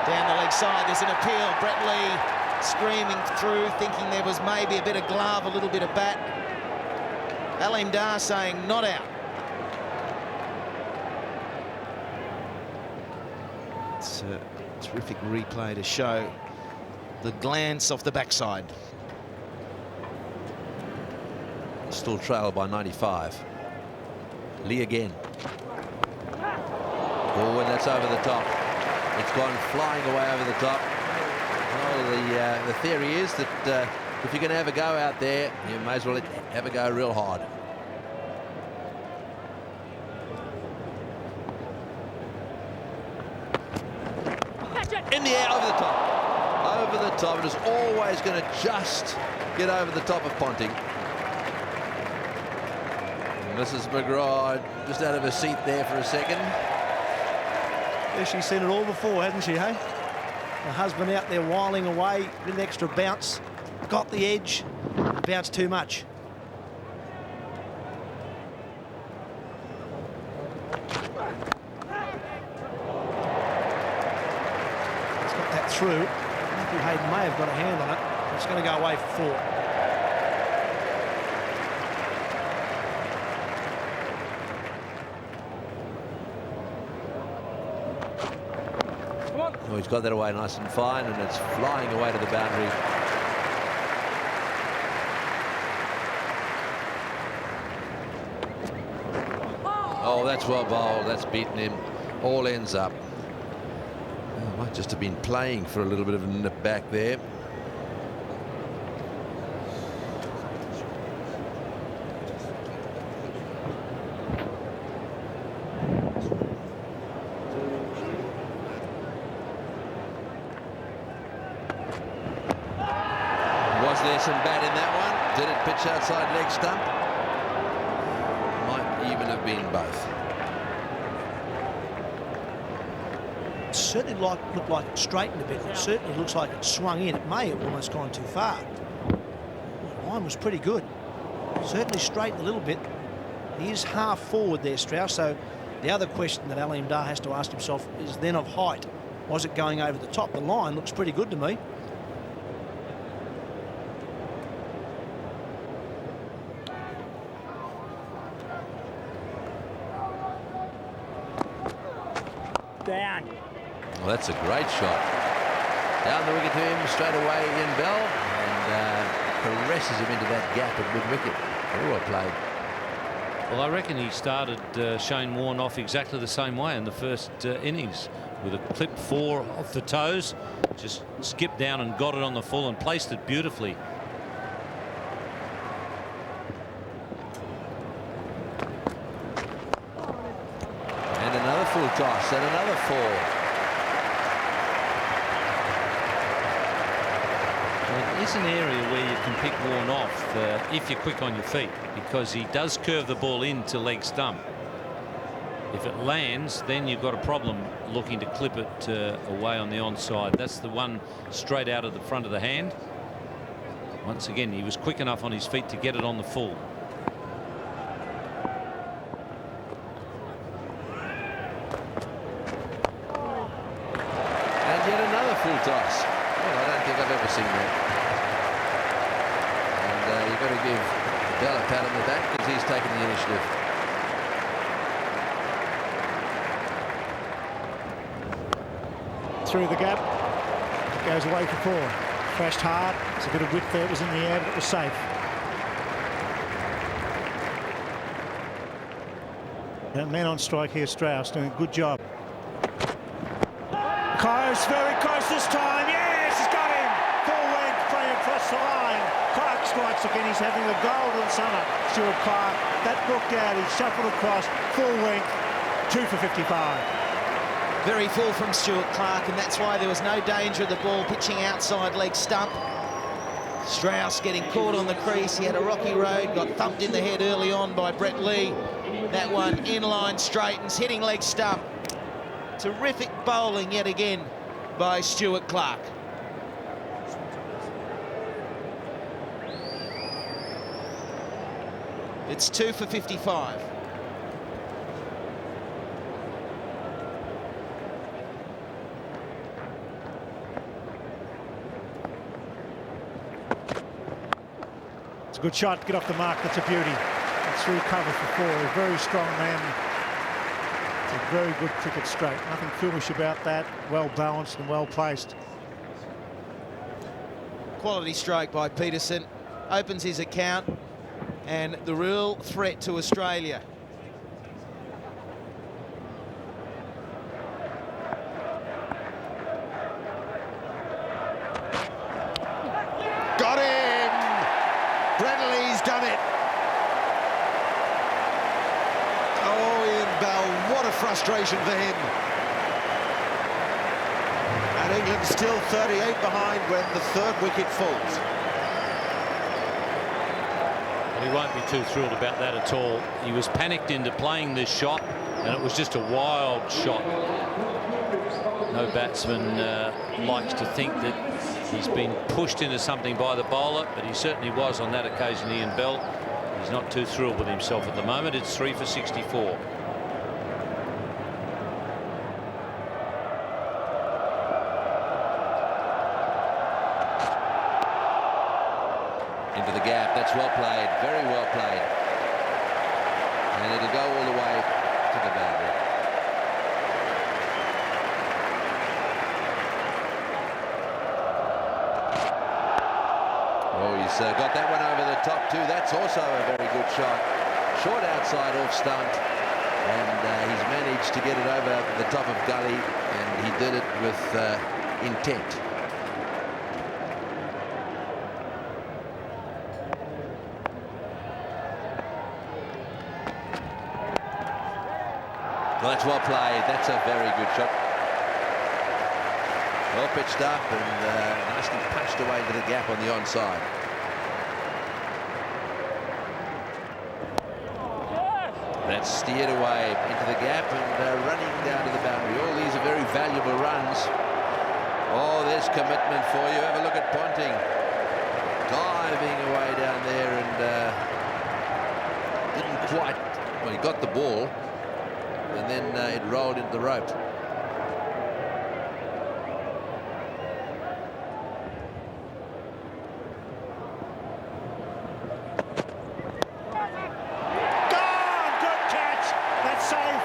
Down the leg side, there's an appeal. Brett Lee screaming through, thinking there was maybe a bit of glove, a little bit of bat. Alim Dar saying not out. It's a terrific replay to show the glance off the backside. Still trailed by 95. Lee again. Oh, and that's over the top. It's gone flying away over the top. Well, the theory is that if you're going to have a go out there, you may as well have a go real hard. In the air, over the top. Over the top. It is always going to just get over the top of Ponting. Mrs. McGrath just out of her seat there for a second. Yeah, she's seen it all before, hasn't she, hey? The husband out there whiling away with an extra bounce. Got the edge, bounced too much. It's got that through. Matthew Hayden may have got a hand on it. It's going to go away for 4. Oh, he's got that away nice and fine, and it's flying away to the boundary. Oh, that's well bowled. That's beaten him. All ends up. Oh, might just have been playing for a little bit of a nip back there. Some bat in that one. Did it pitch outside leg stump? Might even have been both. It certainly looked like it straightened a bit. It certainly looks like it swung in. It may have almost gone too far. The line was pretty good. Certainly straightened a little bit. He is half forward there, Strauss. So the other question that Ali Dar has to ask himself is then of height. Was it going over the top? The line looks pretty good to me. Down. Well, that's a great shot. Down the wicket to him straight away in Bell, and caresses him into that gap at mid-wicket. Very well played. Well, I reckon he started Shane Warne off exactly the same way in the first innings, with a clip 4 off the toes, just skipped down and got it on the full and placed it beautifully. Full toss and another 4. Well, it is an area where you can pick Warne off if you're quick on your feet, because he does curve the ball into leg stump. If it lands, then you've got a problem looking to clip it away on the onside. That's the one straight out of the front of the hand. Once again, he was quick enough on his feet to get it on the full. Full toss. Well, I don't think I've ever seen that. And you've got to give Bell a pat on the back because he's taken the initiative. Through the gap. It goes away for 4. Thrashed hard. There's a bit of width there. It was in the air, but it was safe. And man on strike here, Strauss, doing a good job. Close, very close this time. Yes, he's got him. Full length, playing across the line. Clark strikes again. He's having a golden summer. Stuart Clark. That looked out. He shuffled across. Full length. 2 for 55. Very full from Stuart Clark, and that's why there was no danger of the ball pitching outside leg stump. Strauss getting caught on the crease. He had a rocky road, got thumped in the head early on by Brett Lee. That one inline straightens, hitting leg stump. Terrific bowling yet again by Stuart Clark. It's 2 for 55. It's a good shot. Get off the mark. That's a beauty. It's through cover for 4. A very strong man. A very good cricket straight. Nothing foolish about that. Well balanced and well placed. Quality stroke by Pietersen. Opens his account, and the real threat to Australia. frustration for him. And England still 38 behind when the third wicket falls. He won't be too thrilled about that at all. He was panicked into playing this shot, and it was just a wild shot. No batsman likes to think that he's been pushed into something by the bowler, but he certainly was on that occasion, Ian Bell. He's not too thrilled with himself at the moment. It's 3 for 64. Into the gap. That's well played. Very well played. And it'll go all the way to the boundary. Oh, he's got that one over the top too. That's also a very good shot. Short outside off stunt. And he's managed to get it over the top of gully. And he did it with intent. Well, that's well played. That's a very good shot. Well pitched up and nicely punched away to the gap on the onside. That's steered away into the gap and running down to the boundary. All these are very valuable runs. Oh, there's commitment for you. Have a look at Ponting. Diving away down there and didn't quite... Well, he got the ball. And then it rolled into the rope. Gone! Good catch. That's safe.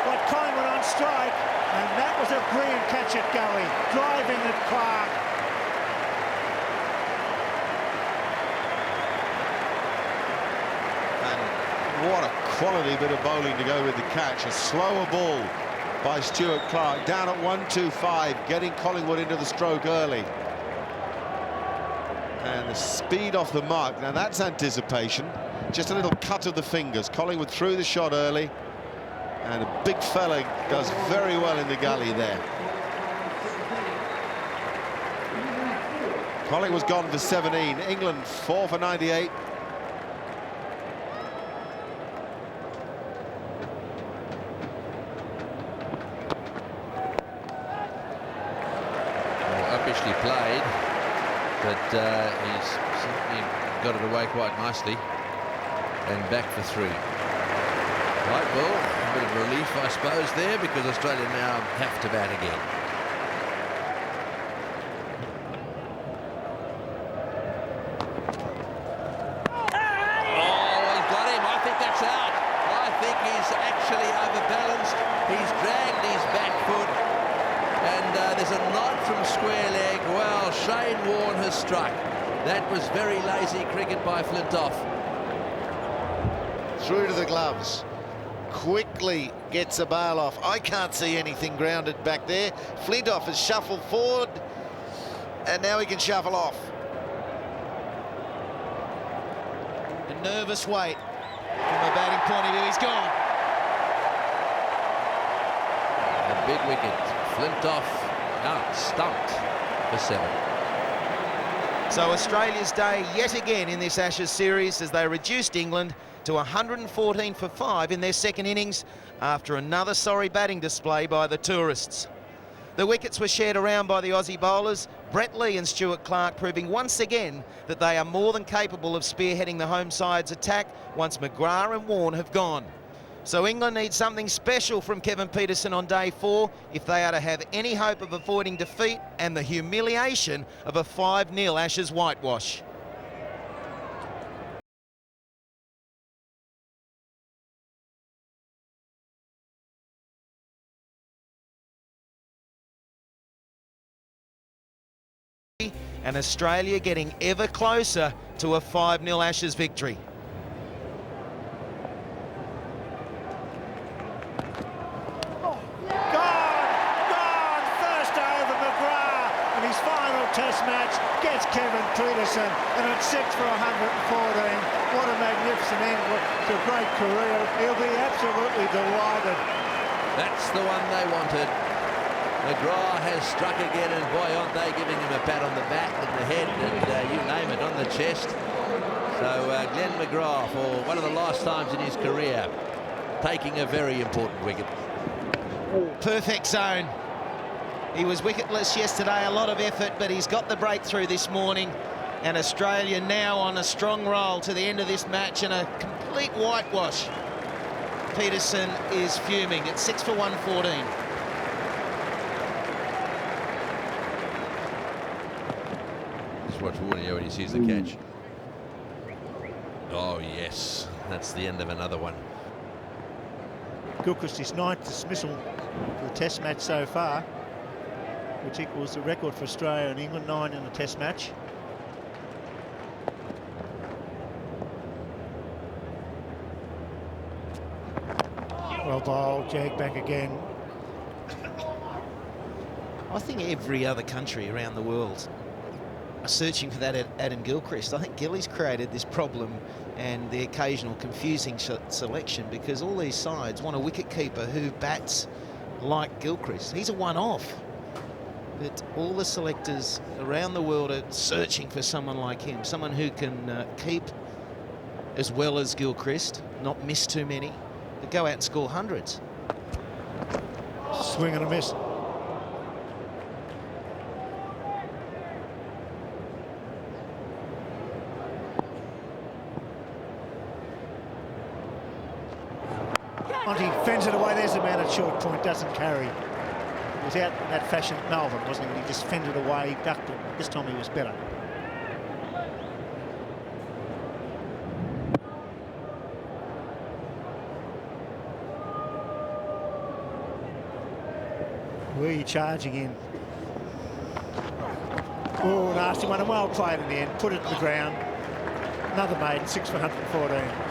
But Collingwood on strike. And that was a brilliant catch at Gully. Driving at Clark. What a quality bit of bowling to go with the catch. A slower ball by Stuart Clark, down at 125, getting Collingwood into the stroke early. And the speed off the mark. Now that's anticipation. Just a little cut of the fingers. Collingwood threw the shot early. And a big fella does very well in the gully there. Collingwood's gone for 17. England 4 for 98. Played, but he's certainly got it away quite nicely and back for 3. Right, well, a bit of relief, I suppose, there, because Australia now have to bat again. Oh, he's got him. I think that's out. I think he's actually overbalanced. He's dragged his back foot. And there's a nod from square leg. Well, Shane Warne has struck. That was very lazy cricket by Flintoff. Through to the gloves. Quickly gets a bail off. I can't see anything grounded back there. Flintoff has shuffled forward. And now he can shuffle off. A nervous wait. From a batting point of view, he's gone. A big wicket. Flintoff out, stumped for 7. So Australia's day yet again in this Ashes series as they reduced England to 114 for 5 in their second innings after another sorry batting display by the tourists. The wickets were shared around by the Aussie bowlers, Brett Lee and Stuart Clark, proving once again that they are more than capable of spearheading the home side's attack once McGrath and Warne have gone. So England needs something special from Kevin Pietersen on day 4 if they are to have any hope of avoiding defeat and the humiliation of a 5-0 Ashes whitewash. And Australia getting ever closer to a 5-0 Ashes victory. Test match gets Kevin Pietersen, and at 6 for 114. What a magnificent end to a great career. He'll be absolutely delighted. That's the one they wanted. McGrath has struck again, and boy, aren't they giving him a pat on the back and the head and you name it, on the chest. So Glenn McGrath, for one of the last times in his career, taking a very important wicket. Perfect zone. He was wicketless yesterday, a lot of effort, but he's got the breakthrough this morning. And Australia now on a strong roll to the end of this match and a complete whitewash. Pietersen is fuming. It's 6 for 114. Just watch Warne when he sees the catch. Oh, yes. That's the end of another one. Gilchrist is 9th dismissal for the Test match so far, which equals the record for Australia and England, 9 in the Test match. Well bowled, jag back again. I think every other country around the world are searching for that Adam Gilchrist. I think Gilly's created this problem and the occasional confusing selection because all these sides want a wicketkeeper who bats like Gilchrist. He's a one-off. But all the selectors around the world are searching for someone like him, someone who can keep as well as Gilchrist, not miss too many, but go out and score hundreds. Swing and a miss. Monty fends it away. There's a man at short point, doesn't carry. He was out in that fashion at Melbourne, wasn't he? He just fended away, ducked it. This time he was better. Where are you charging in? Oh, nasty one, and well played in the end. Put it to the ground. Another maiden, 6 for 114.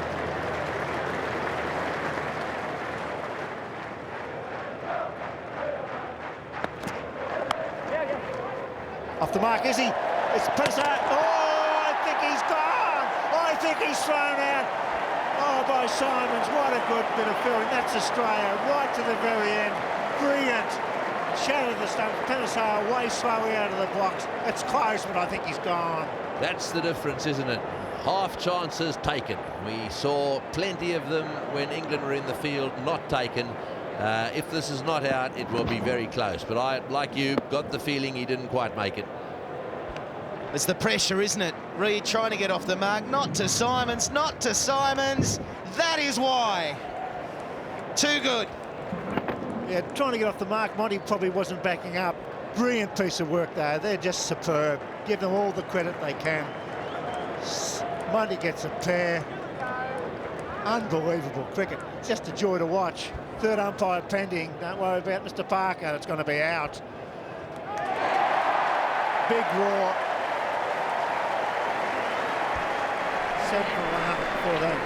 Off the mark, is he? It's Pietersen. Oh, I think he's gone. I think he's thrown out. Oh, by Symonds. What a good bit of fielding. That's Australia right to the very end. Brilliant. Shattered the stump. Pietersen away slowly out of the box. It's close, but I think he's gone. That's the difference, isn't it? Half chances taken. We saw plenty of them when England were in the field, not taken. If this is not out, it will be very close. But I, like you, got the feeling he didn't quite make it. It's the pressure, isn't it? Reid trying to get off the mark. Not to Symonds, not to Symonds. That is why. Too good. Yeah, trying to get off the mark. Monty probably wasn't backing up. Brilliant piece of work there. They're just superb. Give them all the credit they can. Monty gets a pair. Unbelievable cricket. It's just a joy to watch. Third umpire pending. Don't worry about Mr. Parker. It's going to be out. Big roar. 7 for 114.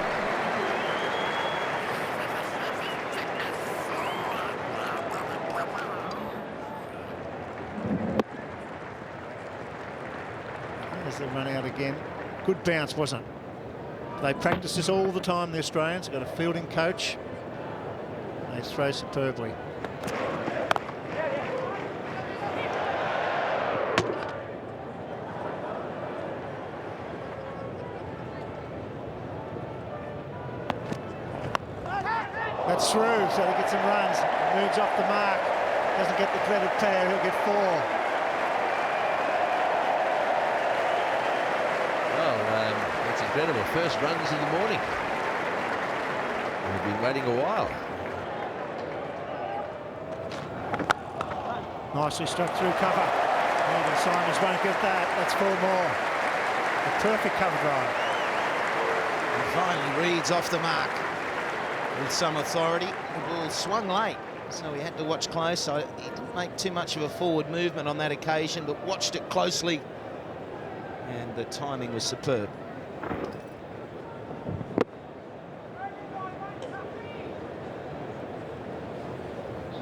There's the run out again. Good bounce, wasn't it? They practice this all the time, the Australians. They've got a fielding coach. They throw superbly. That's through, so he gets some runs. Moves off the mark. Doesn't get the dreaded pair, he'll get 4. Well, that's incredible. First runs of the morning. We've been waiting a while. Nicely struck through cover. Even Symonds won't get that. That's 4 more. A perfect cover drive. And finally, Reid's off the mark with some authority. The ball swung late, so we had to watch close. So he didn't make too much of a forward movement on that occasion, but watched it closely. And the timing was superb.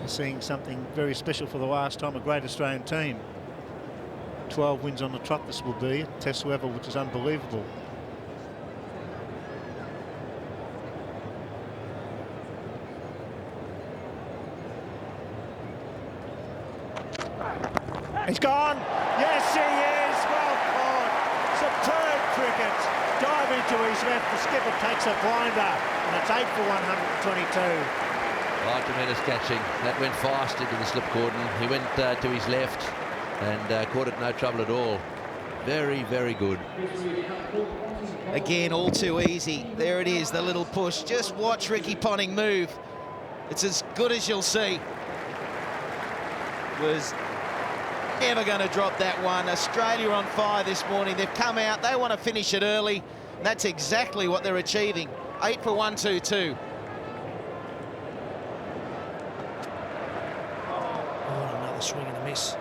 Seeing something very special for the last time, a great Australian team. 12 wins on the trot this will be, Test level, which is unbelievable. He's gone. Yes, he is. Well caught. Superb cricket. Diving to his left. The skipper takes a blinder. And it's 8 for 122. Oh, tremendous catching. That went fast into the slip cordon. He went to his left and caught it no trouble at all. Very, very good. Again, all too easy. There it is, the little push. Just watch Ricky Ponting move. It's as good as you'll see. Was never going to drop that one. Australia on fire this morning. They've come out. They want to finish it early. That's exactly what they're achieving. 8 for 122. Swing and a miss.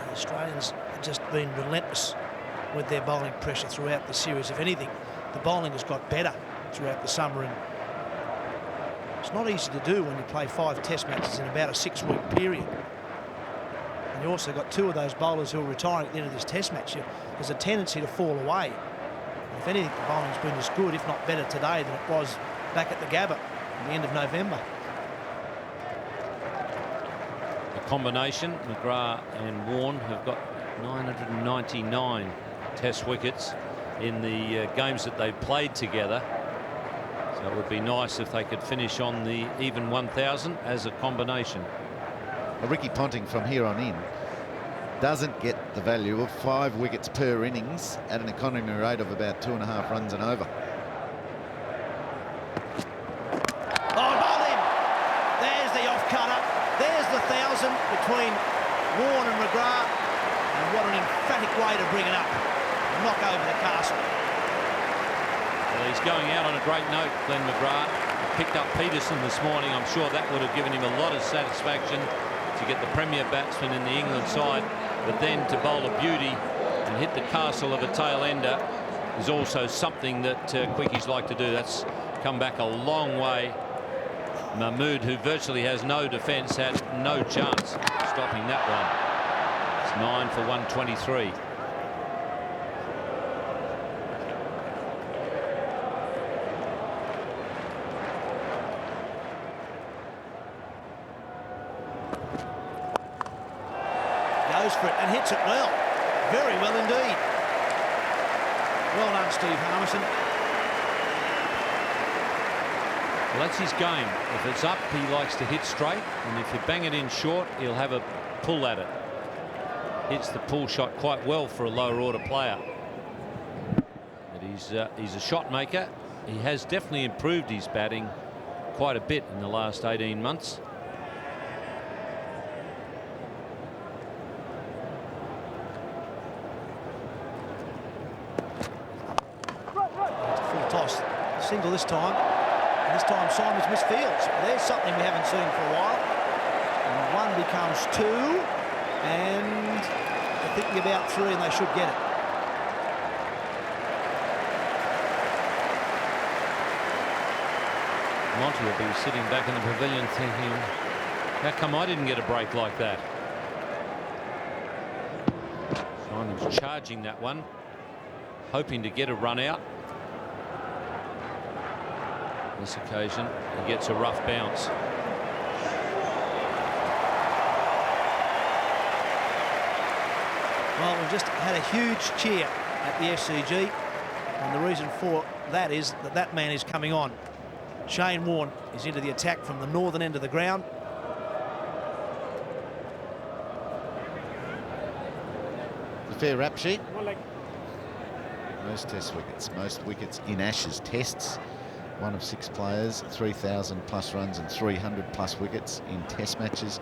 The Australians have just been relentless with their bowling pressure throughout the series. If anything, the bowling has got better throughout the summer, and it's not easy to do when you play 5 test matches in about a 6-week period. And you also got 2 of those bowlers who are retiring at the end of this test match. There's a tendency to fall away. And if anything, the bowling's been as good, if not better today, than it was back at the Gabba at the end of November. Combination, McGrath and Warne have got 999 test wickets in the games that they've played together. So it would be nice if they could finish on the even 1,000 as a combination. Ricky Ponting from here on in doesn't get the value of 5 wickets per innings at an economy rate of about 2.5 runs and over. Oh, bowled him! There's the off-cutter. There's the 1,000 between Warne and McGrath, and what an emphatic way to bring it up. Knock over the castle. Well, he's going out on a great note, Glenn McGrath. He picked up Pietersen this morning. I'm sure that would have given him a lot of satisfaction to get the premier batsman in the England side, but then to bowl a beauty and hit the castle of a tail ender is also something that quickies like to do. That's come back a long way. Mahmood, who virtually has no defence, had no chance stopping that one. It's 9 for 123. Goes for it and hits it well. Very well indeed. Well done, Steve Harmison. Well, that's his game. If it's up, he likes to hit straight, and if you bang it in short, he'll have a pull at it. Hits the pull shot quite well for a lower order player. But he's a shot maker. He has definitely improved his batting quite a bit in the last 18 months. Full toss. Single this time. And this time Symonds misfields. There's something we haven't seen for a while. And 1 becomes 2. And they're thinking about 3, and they should get it. Monty will be sitting back in the pavilion thinking, how come I didn't get a break like that? Symonds charging that one, hoping to get a run out. This occasion, he gets a rough bounce. Well, we've just had a huge cheer at the SCG, and the reason for that is that that man is coming on. Shane Warne is into the attack from the northern end of the ground. The fair rap sheet. Most test wickets, most wickets in Ashes tests. 1 of 6 players, 3,000 plus runs and 300 plus wickets in test matches.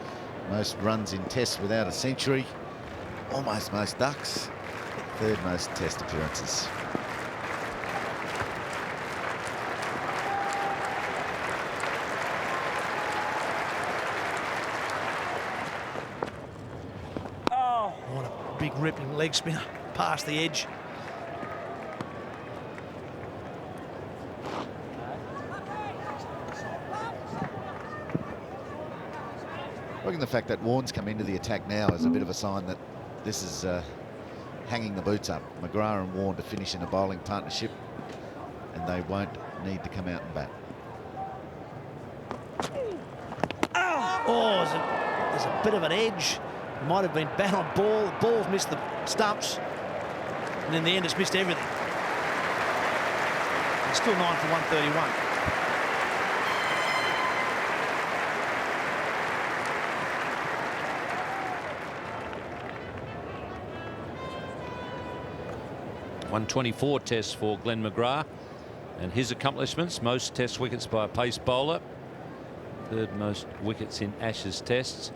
Most runs in tests without a century. Almost most ducks. 3rd most test appearances. Oh, what a big ripping leg spinner past the edge. I reckon the fact that Warne's come into the attack now is a bit of a sign that this is hanging the boots up. McGrath and Warne to finish in a bowling partnership, and they won't need to come out and bat. Oh, there's a bit of an edge Might have been bad on ball. The ball's missed the stumps. And in the end, it's missed everything. It's still 9 for 131. .124 tests for Glenn McGrath, and his accomplishments: most test wickets by a pace bowler, third most wickets in Ashes tests,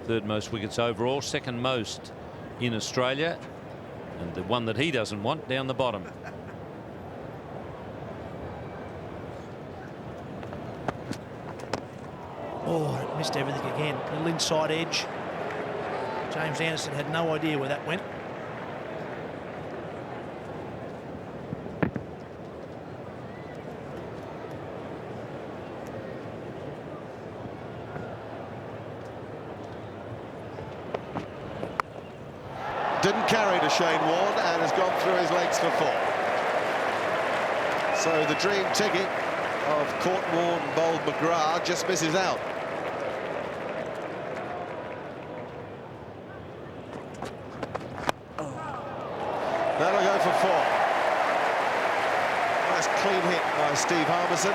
third most wickets overall, second most in Australia, and the one that he doesn't want down the bottom. Oh, it missed everything again. Little inside edge. James Anderson had no idea where that went. Didn't carry to Shane Warne and has gone through his legs for 4. So the dream ticket of court-worn bowled McGrath just misses out. That'll go for 4. Nice clean hit by Steve Harmison.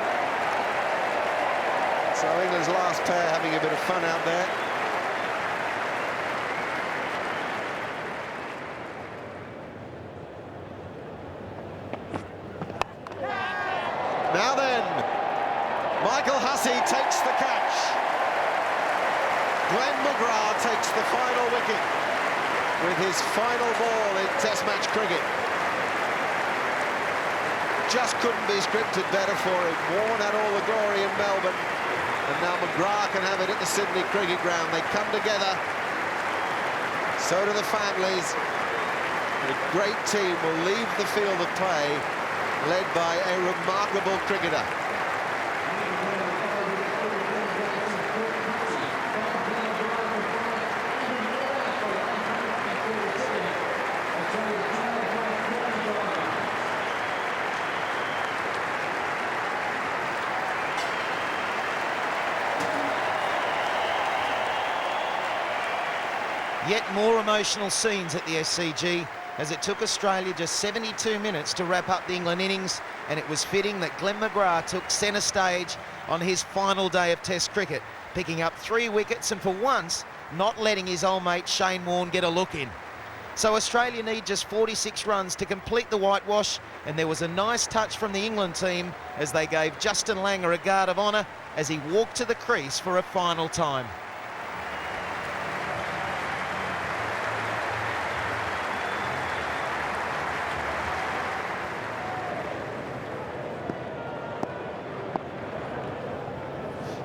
So England's last pair having a bit of fun out there. Now then, Michael Hussey takes the catch. Glenn McGrath takes the final wicket with his final ball in Test match cricket. Just couldn't be scripted better for him. Warne had all the glory in Melbourne, and now McGrath can have it at the Sydney Cricket Ground. They come together. So do the families. And a great team will leave the field of play, led by a remarkable cricketer. Yet more emotional scenes at the SCG, as it took Australia just 72 minutes to wrap up the England innings, and it was fitting that Glenn McGrath took centre stage on his final day of Test cricket, picking up 3 wickets and for once not letting his old mate Shane Warne get a look in. So Australia need just 46 runs to complete the whitewash, and there was a nice touch from the England team as they gave Justin Langer a guard of honour as he walked to the crease for a final time.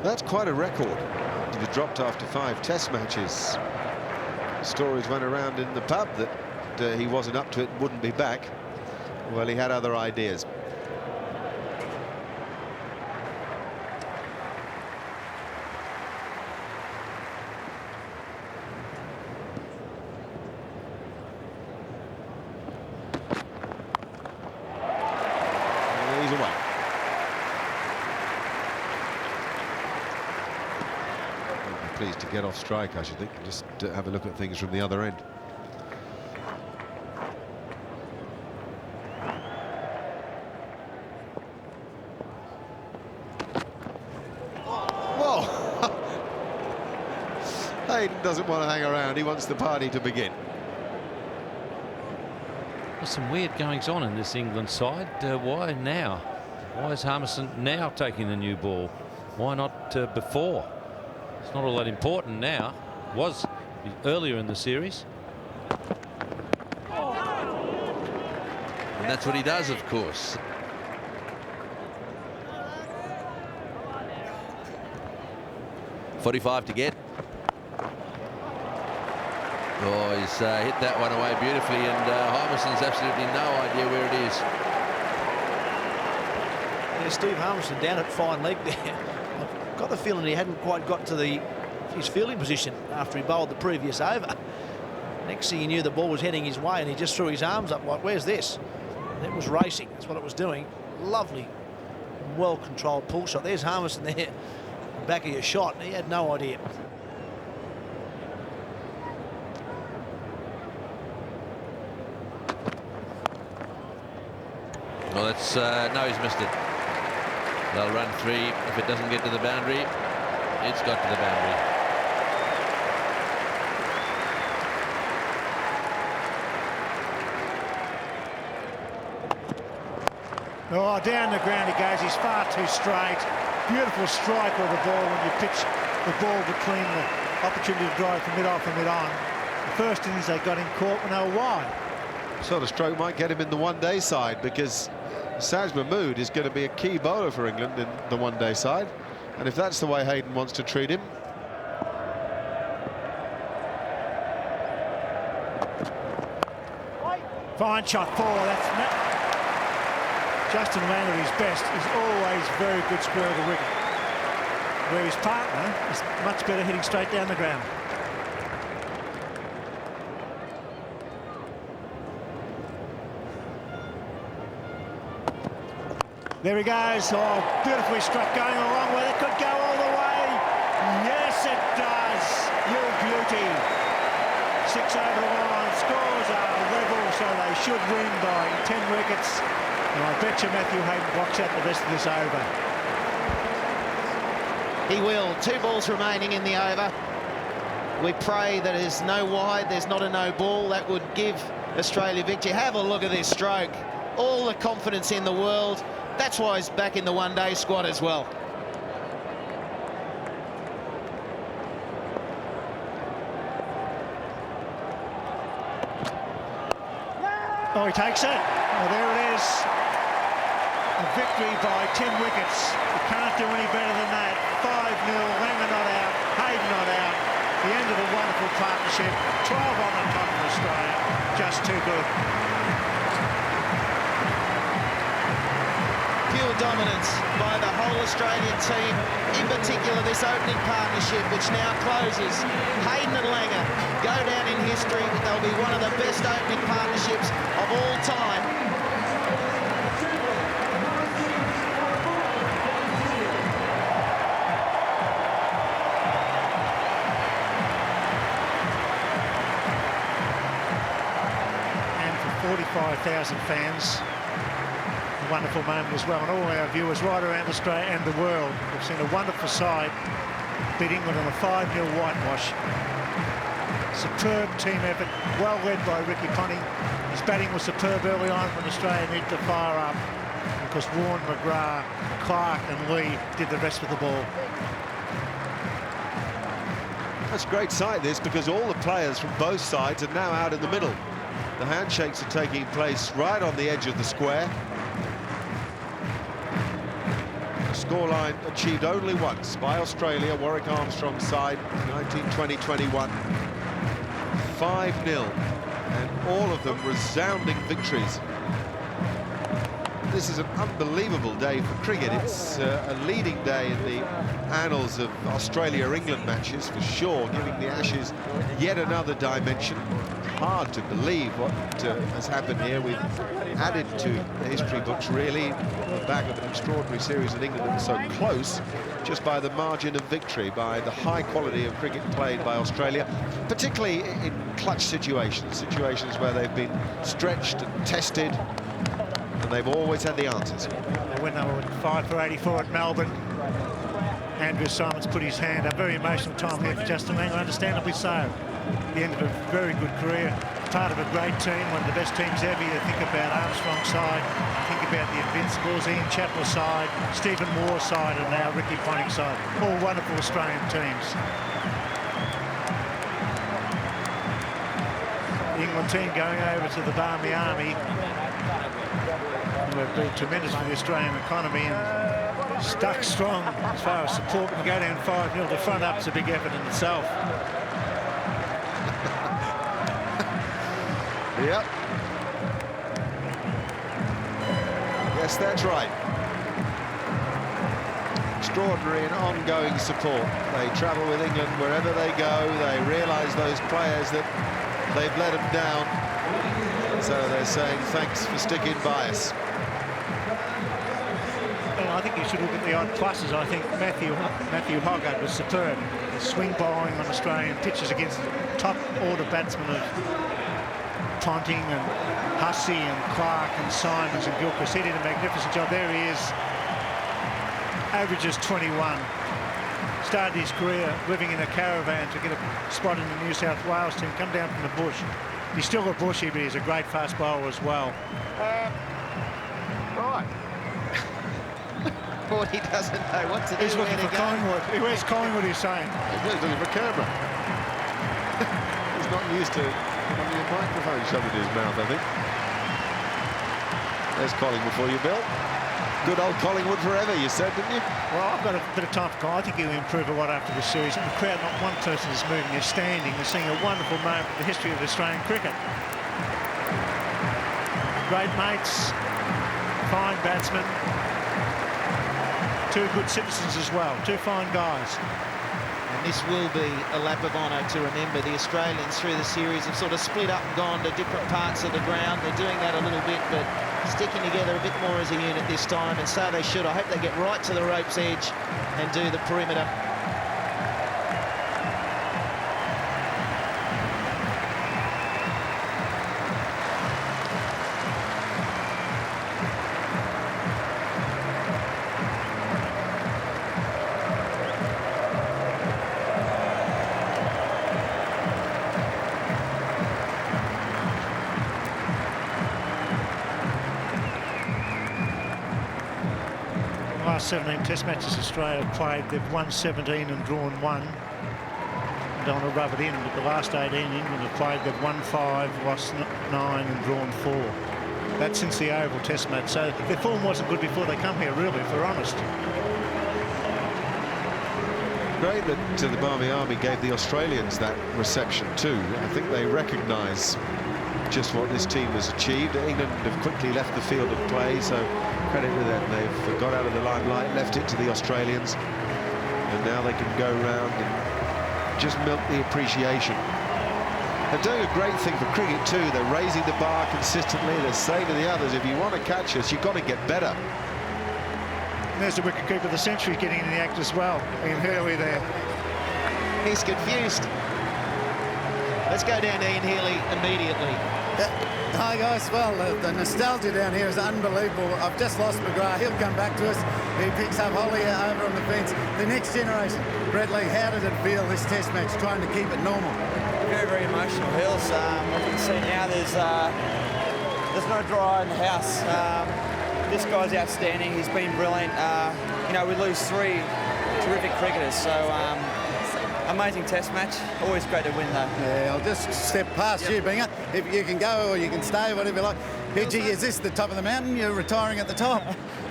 That's quite a record to be dropped after 5 Test matches. Stories went around in the pub that he wasn't up to it, wouldn't be back. Well, he had other ideas. And he's away. Pleased to get off strike, I should think, and just have a look at things from the other end. Whoa! Hayden doesn't want to hang around, he wants the party to begin. There's some weird goings on in this England side. Why now? Why is Harmison now taking the new ball? Why not before? It's not all that important now. It was earlier in the series. And that's what he does, of course. .45 to get. Oh, he's hit that one away beautifully, and Harmison's absolutely no idea where it is. Yeah, Steve Harmison down at fine leg there. I've got the feeling he hadn't quite got to his fielding position after he bowled the previous over. Next thing he knew, the ball was heading his way, and he just threw his arms up like, where's this? And it was racing. That's what it was doing. Lovely, well-controlled pull shot. There's Harmison there, back of your shot. He had no idea. No, he's missed it. They'll run 3. If it doesn't get to the boundary, it's got to the boundary. Oh, down the ground he goes. He's far too straight. Beautiful strike of the ball when you pitch the ball between the opportunity to drive from mid-off and mid-on. The first innings they got him caught when they were wide. Sort of stroke might get him in the one-day side, because Saj Mahmood is going to be a key bowler for England in the one-day side, and if that's the way Hayden wants to treat him. Fine shot, 4. That's Justin Langer at his best is always very good square of the wicket, where his partner is much better hitting straight down the ground. There he goes. Oh, beautifully struck, going a long way. It could go all the way. Yes, it does. You beauty. 6 over the line. Scores are level, so they should win by 10 wickets. And I bet you Matthew Hayden blocks out the rest of this over. He will. 2 balls remaining in the over. We pray that there's no wide, there's not a no ball. That would give Australia victory. Have a look at this stroke. All the confidence in the world. That's why he's back in the one-day squad as well. Oh, he takes it. Oh, there it is. A victory by 10 wickets. You can't do any better than that. 5-0, Langer not out, Hayden not out. The end of a wonderful partnership. 12 on the top for Australia. Just too good. Pure dominance by the whole Australian team, in particular this opening partnership, which now closes. Hayden and Langer go down in history. They'll be one of the best opening partnerships of all time. And for 45,000 fans, wonderful moment as well, and all our viewers right around Australia and the world. We've seen a wonderful side beat England on a 5-0 whitewash. Superb team effort, well led by Ricky Ponting. His batting was superb early on when Australia needed to fire up, because Warne, McGrath, Clark and Lee did the rest with the ball. That's a great sight, this, because all the players from both sides are now out in the middle. The handshakes are taking place right on the edge of the square. Scoreline achieved only once by Australia, Warwick Armstrong's side, 1920-21. 5-0, and all of them resounding victories. This is an unbelievable day for cricket. It's a leading day in the annals of Australia-England matches, for sure, giving the Ashes yet another dimension. Hard to believe what has happened here. We've added to the history books, really, on the back of an extraordinary series in England that was so close, just by the margin of victory, by the high quality of cricket played by Australia, particularly in clutch situations where they've been stretched and tested, and they've always had the answers. When they were 5 for 84 at Melbourne, Andrew Symonds put his hand up. Very emotional time here for Justin Langer, understandably so. The end of a very good career, part of a great team, one of the best teams ever. You think about Armstrong's side, think about the Invincibles, Ian Chappell's side, Stephen Moore's side, and now Ricky Ponting's side. All wonderful Australian teams. The England team going over to the Barmy Army, who have been tremendous for the Australian economy and stuck strong as far as support. Can go down 5-0. The front up's a big effort in itself. Yep. Yes, that's right. Extraordinary and ongoing support. They travel with England wherever they go. They realise those players that they've let them down. So they're saying thanks for sticking by us. Well, I think you should look at the odd pluses. I think Matthew Hoggard was superb. Swing bowling on Australian pitches against top order batsmen of Ponting and Hussey and Clark and Symonds and Gilchrist. He did a magnificent job. There he is. Averages 21. Started his career living in a caravan to get a spot in the New South Wales team. Come down from the bush. He's still got bushy, but he's a great fast bowler as well. Right. He doesn't know what to do. He's looking for Collingwood. Where's Collingwood, he's saying? He's looking for camera. He's not used to having a microphone shoved in his mouth, I think. There's Collingwood for you, Bill. Good old Collingwood forever, you said, didn't you? Well, I've got a bit of time for Collingwood. I think he'll improve a lot after this series. And the crowd, not one person is moving. They're standing. They're seeing a wonderful moment in the history of Australian cricket. Great mates, fine batsmen. Two good citizens as well, two fine guys. And this will be a lap of honour to remember. The Australians through the series have sort of split up and gone to different parts of the ground. They're doing that a little bit, but sticking together a bit more as a unit this time, and so they should. I hope they get right to the rope's edge and do the perimeter. Last 17 Test matches Australia have played, they've won 17 and drawn 1. I don't want to rub it in, but the last 18 England have played, they've won 5, lost 9 and drawn 4. That's since the Oval Test match. So their form wasn't good before they come here, really, if we're honest. Great that the Barmy Army gave the Australians that reception too. I think they recognise just what this team has achieved. England have quickly left the field of play, so credit to them. They've got out of the limelight, left it to the Australians, and now they can go round and just milk the appreciation. They're doing a great thing for cricket too. They're raising the bar consistently. They're saying to the others, if you want to catch us, you've got to get better. And there's the wicketkeeper of the century getting in the act as well. Ian Healy there. He's confused. Let's go down to Ian Healy immediately. Hi guys, well the nostalgia down here is unbelievable. I've just lost McGrath, he'll come back to us. He picks up Holly over on the fence. The next generation. Brett Lee, how did it feel this test match, trying to keep it normal? Very, very emotional, Hills. I can see now there's no dry eye in the house. This guy's outstanding, he's been brilliant. You know, we lose 3 terrific cricketers, so amazing test match. Always great to win though. Yeah, I'll just step past you, Binger. If you can go or you can stay, whatever you like. Pidgey, is this the top of the mountain? You're retiring at the top.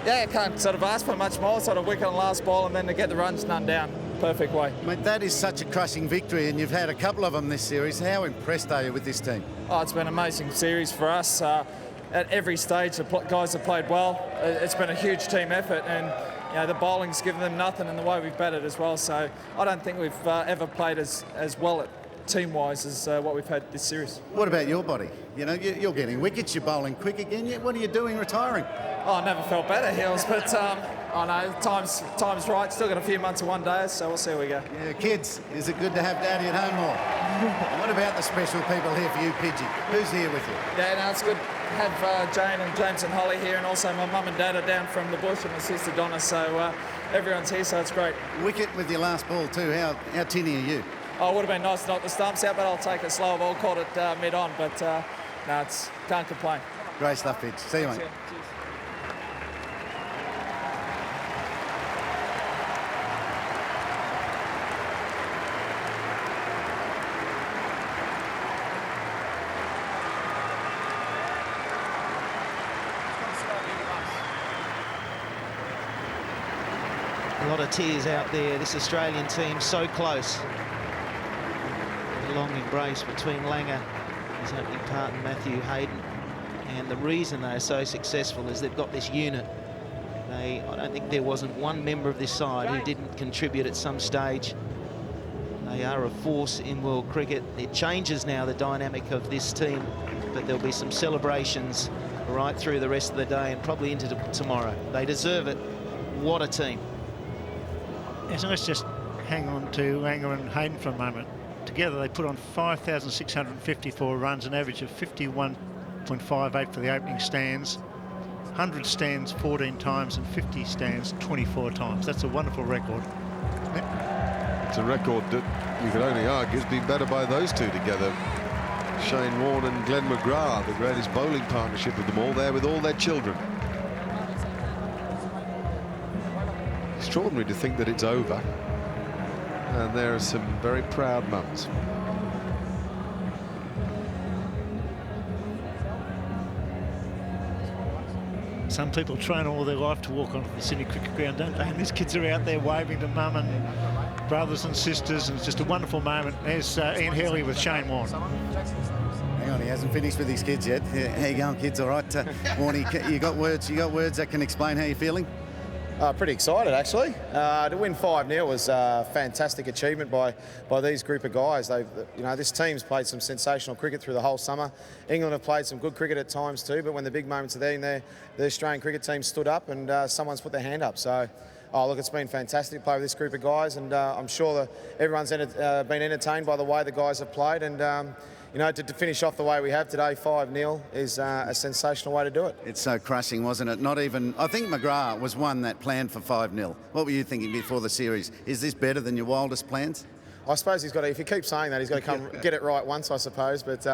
Yeah, can't sort of ask for much more. Sort of wicket on the last ball and then to get the runs done down. Perfect way. Mate, that is such a crushing victory, and you've had a couple of them this series. How impressed are you with this team? Oh, it's been an amazing series for us. At every stage, the guys have played well. It's been a huge team effort, and you know, the bowling's given them nothing in the way we've batted as well. So I don't think we've ever played as well team-wise as what we've had this series. What about your body? You know, you're getting wickets, you're bowling quick again. What are you doing retiring? Oh, I never felt better, Hills, but I know time's right. Still got a few months of one day, so we'll see how we go. Yeah, kids, is it good to have Daddy at home more? What about the special people here for you, Pidgey? Who's here with you? Yeah, no, it's good to have Jane and James and Holly here, and also my mum and dad are down from the bush, and my sister Donna, so everyone's here, so it's great. Wicket with your last ball too, how tinny are you? Oh, it would have been nice to knock the stumps out, but I'll take it slow. I've all caught it mid-on, but no, can't complain. Great stuff, Pidge. See you, mate. Cheers. A lot of tears out there. This Australian team so close. A long embrace between Langer, his opening partner Matthew Hayden, and the reason they are so successful is they've got this unit. I don't think there wasn't one member of this side who didn't contribute at some stage. They are a force in world cricket. It changes now the dynamic of this team, but there'll be some celebrations right through the rest of the day and probably into tomorrow. They deserve it. What a team. Yes, let's just hang on to Langer and Hayden for a moment. Together they put on 5,654 runs, an average of 51 .58 for the opening stands. 100 stands 14 times and 50 stands 24 times. That's a wonderful record. It's a record that you could only argue has been better by those two together. Shane Warne and Glenn McGrath, the greatest bowling partnership of them all, there with all their children. Extraordinary to think that it's over. And there are some very proud mums. Some people train all their life to walk onto the Sydney cricket ground, don't they? And these kids are out there waving to mum and brothers and sisters, and it's just a wonderful moment. There's Ian Hurley with Shane Warne. Hang on, he hasn't finished with his kids yet. How you going, kids? All right, Warne, you got words that can explain how you're feeling? Pretty excited, actually. To win 5-0 was a fantastic achievement by these group of guys. This team's played some sensational cricket through the whole summer. England have played some good cricket at times too, but when the big moments are there, the Australian cricket team stood up and someone's put their hand up. So, look, it's been fantastic to play with this group of guys, and I'm sure that everyone's been entertained by the way the guys have played, and to finish off the way we have today, 5-0, is a sensational way to do it. It's so crushing, wasn't it? Not even... I think McGrath was one that planned for 5-0. What were you thinking before the series? Is this better than your wildest plans? I suppose he's got to... If he keeps saying that, he's got to come get it right once, I suppose. But,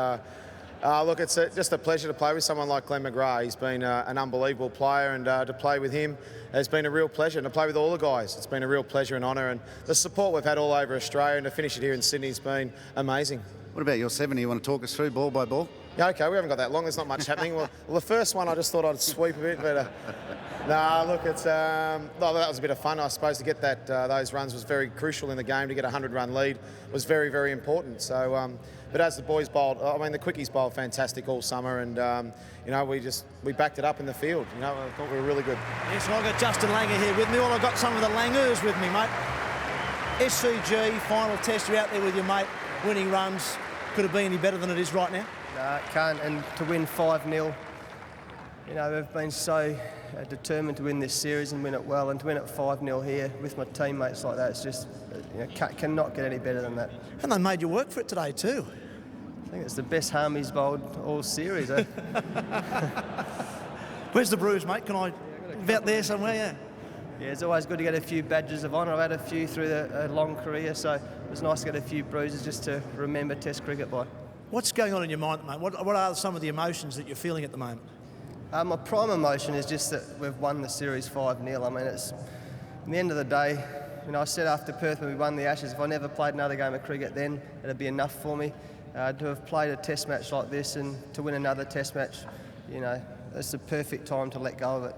look, it's just a pleasure to play with someone like Glenn McGrath. He's been an unbelievable player, and to play with him has been a real pleasure. And to play with all the guys, it's been a real pleasure and honour. And the support we've had all over Australia, and to finish it here in Sydney has been amazing. What about your 70? You want to talk us through ball by ball? Yeah, OK, we haven't got that long. There's not much happening. Well, the first one I just thought I'd sweep a bit, but look, it's that was a bit of fun, I suppose. To get those runs was very crucial in the game. To get a 100-run lead was very, very important. So, but as the boys bowled, the quickies bowled fantastic all summer, and we backed it up in the field. I thought we were really good. Yes, I've got Justin Langer here with me. Well, I've got some of the Langers with me, mate. SCG final test. You're out there with your mate, winning runs. Could it be any better than it is right now? No, it can't. And to win 5-0, we've been so determined to win this series and win it well, and to win it 5-0 here with my teammates like that, it's just cannot get any better than that. And they made you work for it today too. I think it's the best harm he's bowled all series. Eh? Where's the bruise, mate? Can I out there somewhere? Yeah, it's always good to get a few badges of honour. I've had a few through a long career, so it was nice to get a few bruises just to remember Test cricket by. What's going on in your mind at the moment? What are some of the emotions that you're feeling at the moment? My prime emotion is just that we've won the series 5-0. I mean, it's in the end of the day, I said after Perth when we won the Ashes, if I never played another game of cricket then, it'd be enough for me. To have played a Test match like this and to win another Test match, it's the perfect time to let go of it.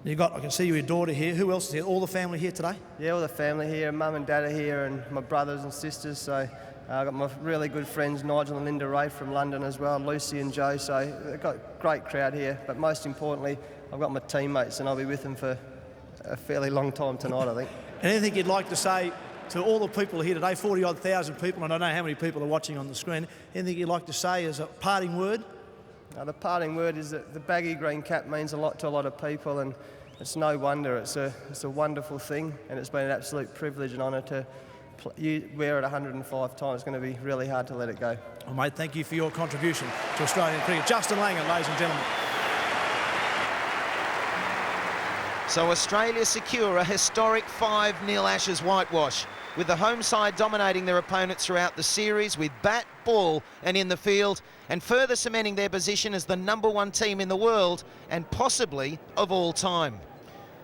I can see your daughter here. Who else is here? All the family here today? Yeah, all the family here. Mum and Dad are here, and my brothers and sisters. So I've got my really good friends, Nigel and Linda Ray from London as well, Lucy and Joe. So I've got a great crowd here. But most importantly, I've got my teammates, and I'll be with them for a fairly long time tonight, I think. And anything you'd like to say to all the people here today, 40-odd thousand people, and I don't know how many people are watching on the screen, anything you'd like to say as a parting word? The parting word is that the baggy green cap means a lot to a lot of people, and it's no wonder. It's a wonderful thing, and it's been an absolute privilege and honour to wear it 105 times. It's going to be really hard to let it go. Well, mate, thank you for your contribution to Australian cricket. Justin Langer, ladies and gentlemen. So Australia secure a historic 5-0 Ashes whitewash, with the home side dominating their opponents throughout the series with bat, ball and in the field, and further cementing their position as the #1 team in the world and possibly of all time.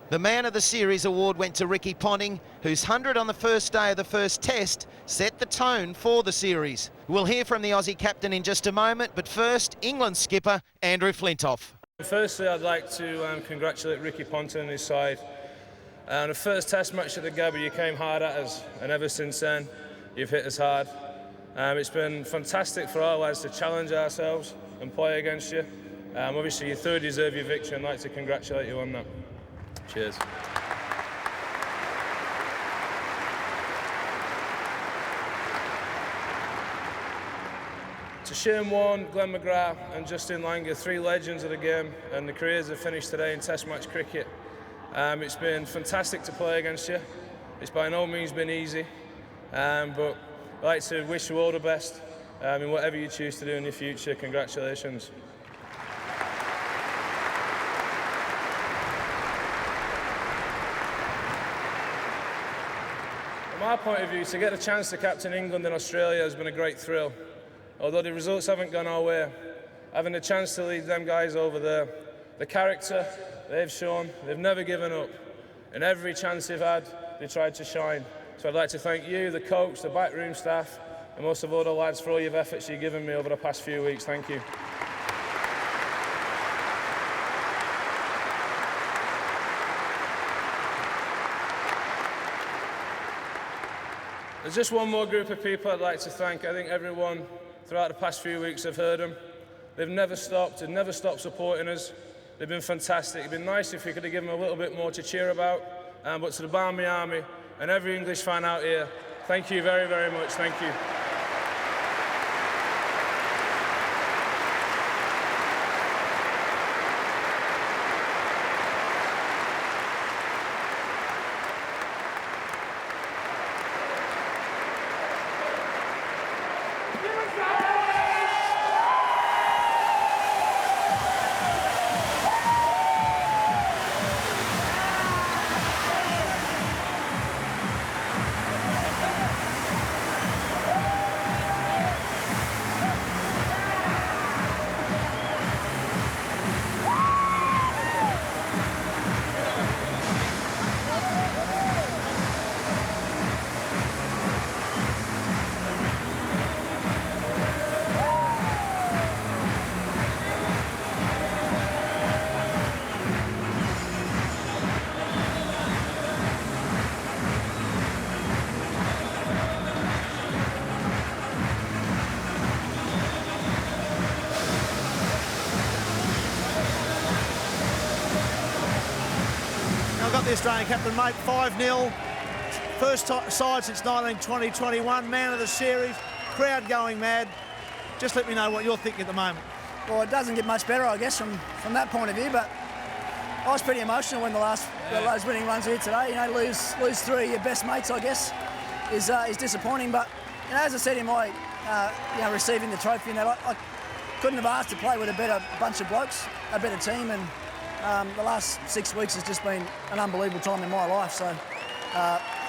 The Man of the Series award went to Ricky Ponting, whose 100 on the first day of the first test set the tone for the series. We'll hear from the Aussie captain in just a moment, but first, England skipper Andrew Flintoff. Firstly, I'd like to congratulate Ricky Ponting and his side. The first test match at the Gabba, you came hard at us, and ever since then, you've hit us hard. It's been fantastic for our lads to challenge ourselves and play against you. Obviously, you thoroughly deserve your victory, and I'd like to congratulate you on that. Cheers. To Shane Warne, Glenn McGrath and Justin Langer, 3 legends of the game, and the careers have finished today in Test match cricket. It's been fantastic to play against you. It's by no means been easy, but I'd like to wish you all the best in whatever you choose to do in the future. Congratulations. my point of view, to get the chance to captain England and Australia has been a great thrill. Although the results haven't gone our way, having the chance to lead them guys over there, the character they've shown, they've never given up. And every chance they've had, they tried to shine. So I'd like to thank you, the coach, the backroom staff, and most of all the lads for all your efforts you've given me over the past few weeks. Thank you. There's just one more group of people I'd like to thank. I think everyone throughout the past few weeks have heard them. They've never stopped and never stopped supporting us. They've been fantastic. It'd been nice if we could have given them a little bit more to cheer about. But to the Barmy Army and every English fan out here, thank you very, very much. Thank you. The Australian captain, mate, 5-0. First side since 1920-21, man of the series, crowd going mad. Just let me know what you're thinking at the moment. Well, it doesn't get much better, I guess, from that point of view, but I was pretty emotional when those winning runs here today. You know, lose three of your best mates, I guess, is disappointing. But, you know, as I said in my, receiving the trophy, I couldn't have asked to play with a better bunch of blokes, a better team, and the last 6 weeks has just been an unbelievable time in my life. So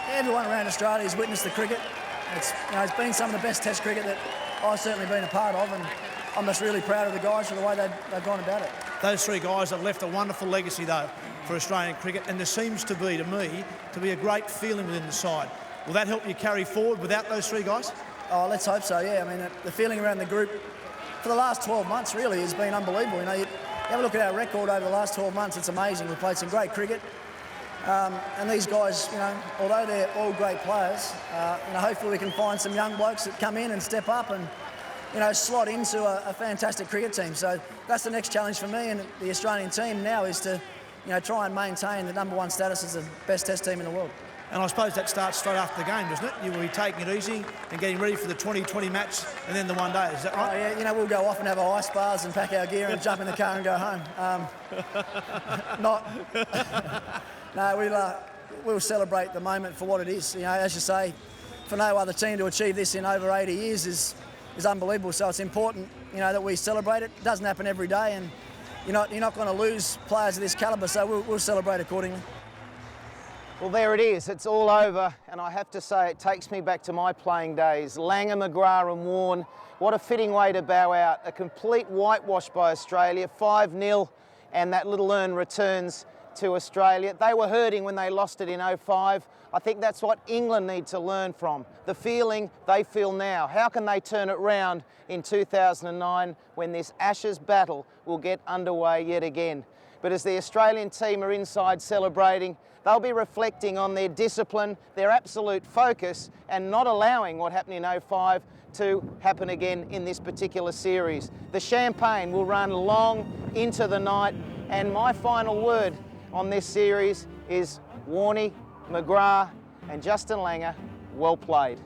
everyone around Australia has witnessed the cricket. It's been some of the best Test cricket that I've certainly been a part of, and I'm just really proud of the guys for the way they've gone about it. Those three guys have left a wonderful legacy, though, for Australian cricket, and there seems to be, a great feeling within the side. Will that help you carry forward without those three guys? Oh, let's hope so, yeah. I mean, the feeling around the group for the last 12 months really has been unbelievable. You know, you have a look at our record over the last 12 months, it's amazing. We've played some great cricket. And these guys, although they're all great players, hopefully we can find some young blokes that come in and step up and, slot into a fantastic cricket team. So that's the next challenge for me and the Australian team now is to, try and maintain the #1 status as the best Test team in the world. And I suppose that starts straight after the game, doesn't it? You will be taking it easy and getting ready for the 2020 match and then the one day, is that right? Oh, yeah, we'll go off and have our ice baths and pack our gear and jump in the car and go home. No, we'll celebrate the moment for what it is. As you say, for no other team to achieve this in over 80 years is unbelievable. So it's important, that we celebrate it. It doesn't happen every day, and you're not going to lose players of this calibre. So we'll celebrate accordingly. Well, there it is. It's all over, and I have to say it takes me back to my playing days. Langer, McGrath and Warne. What a fitting way to bow out. A complete whitewash by Australia, 5-0, and that little urn returns to Australia. They were hurting when they lost it in 05. I think that's what England need to learn from. The feeling they feel now. How can they turn it round in 2009 when this Ashes battle will get underway yet again? But as the Australian team are inside celebrating, they'll be reflecting on their discipline, their absolute focus, and not allowing what happened in 05 to happen again in this particular series. The champagne will run long into the night, and my final word on this series is Warne, McGrath and Justin Langer, well played.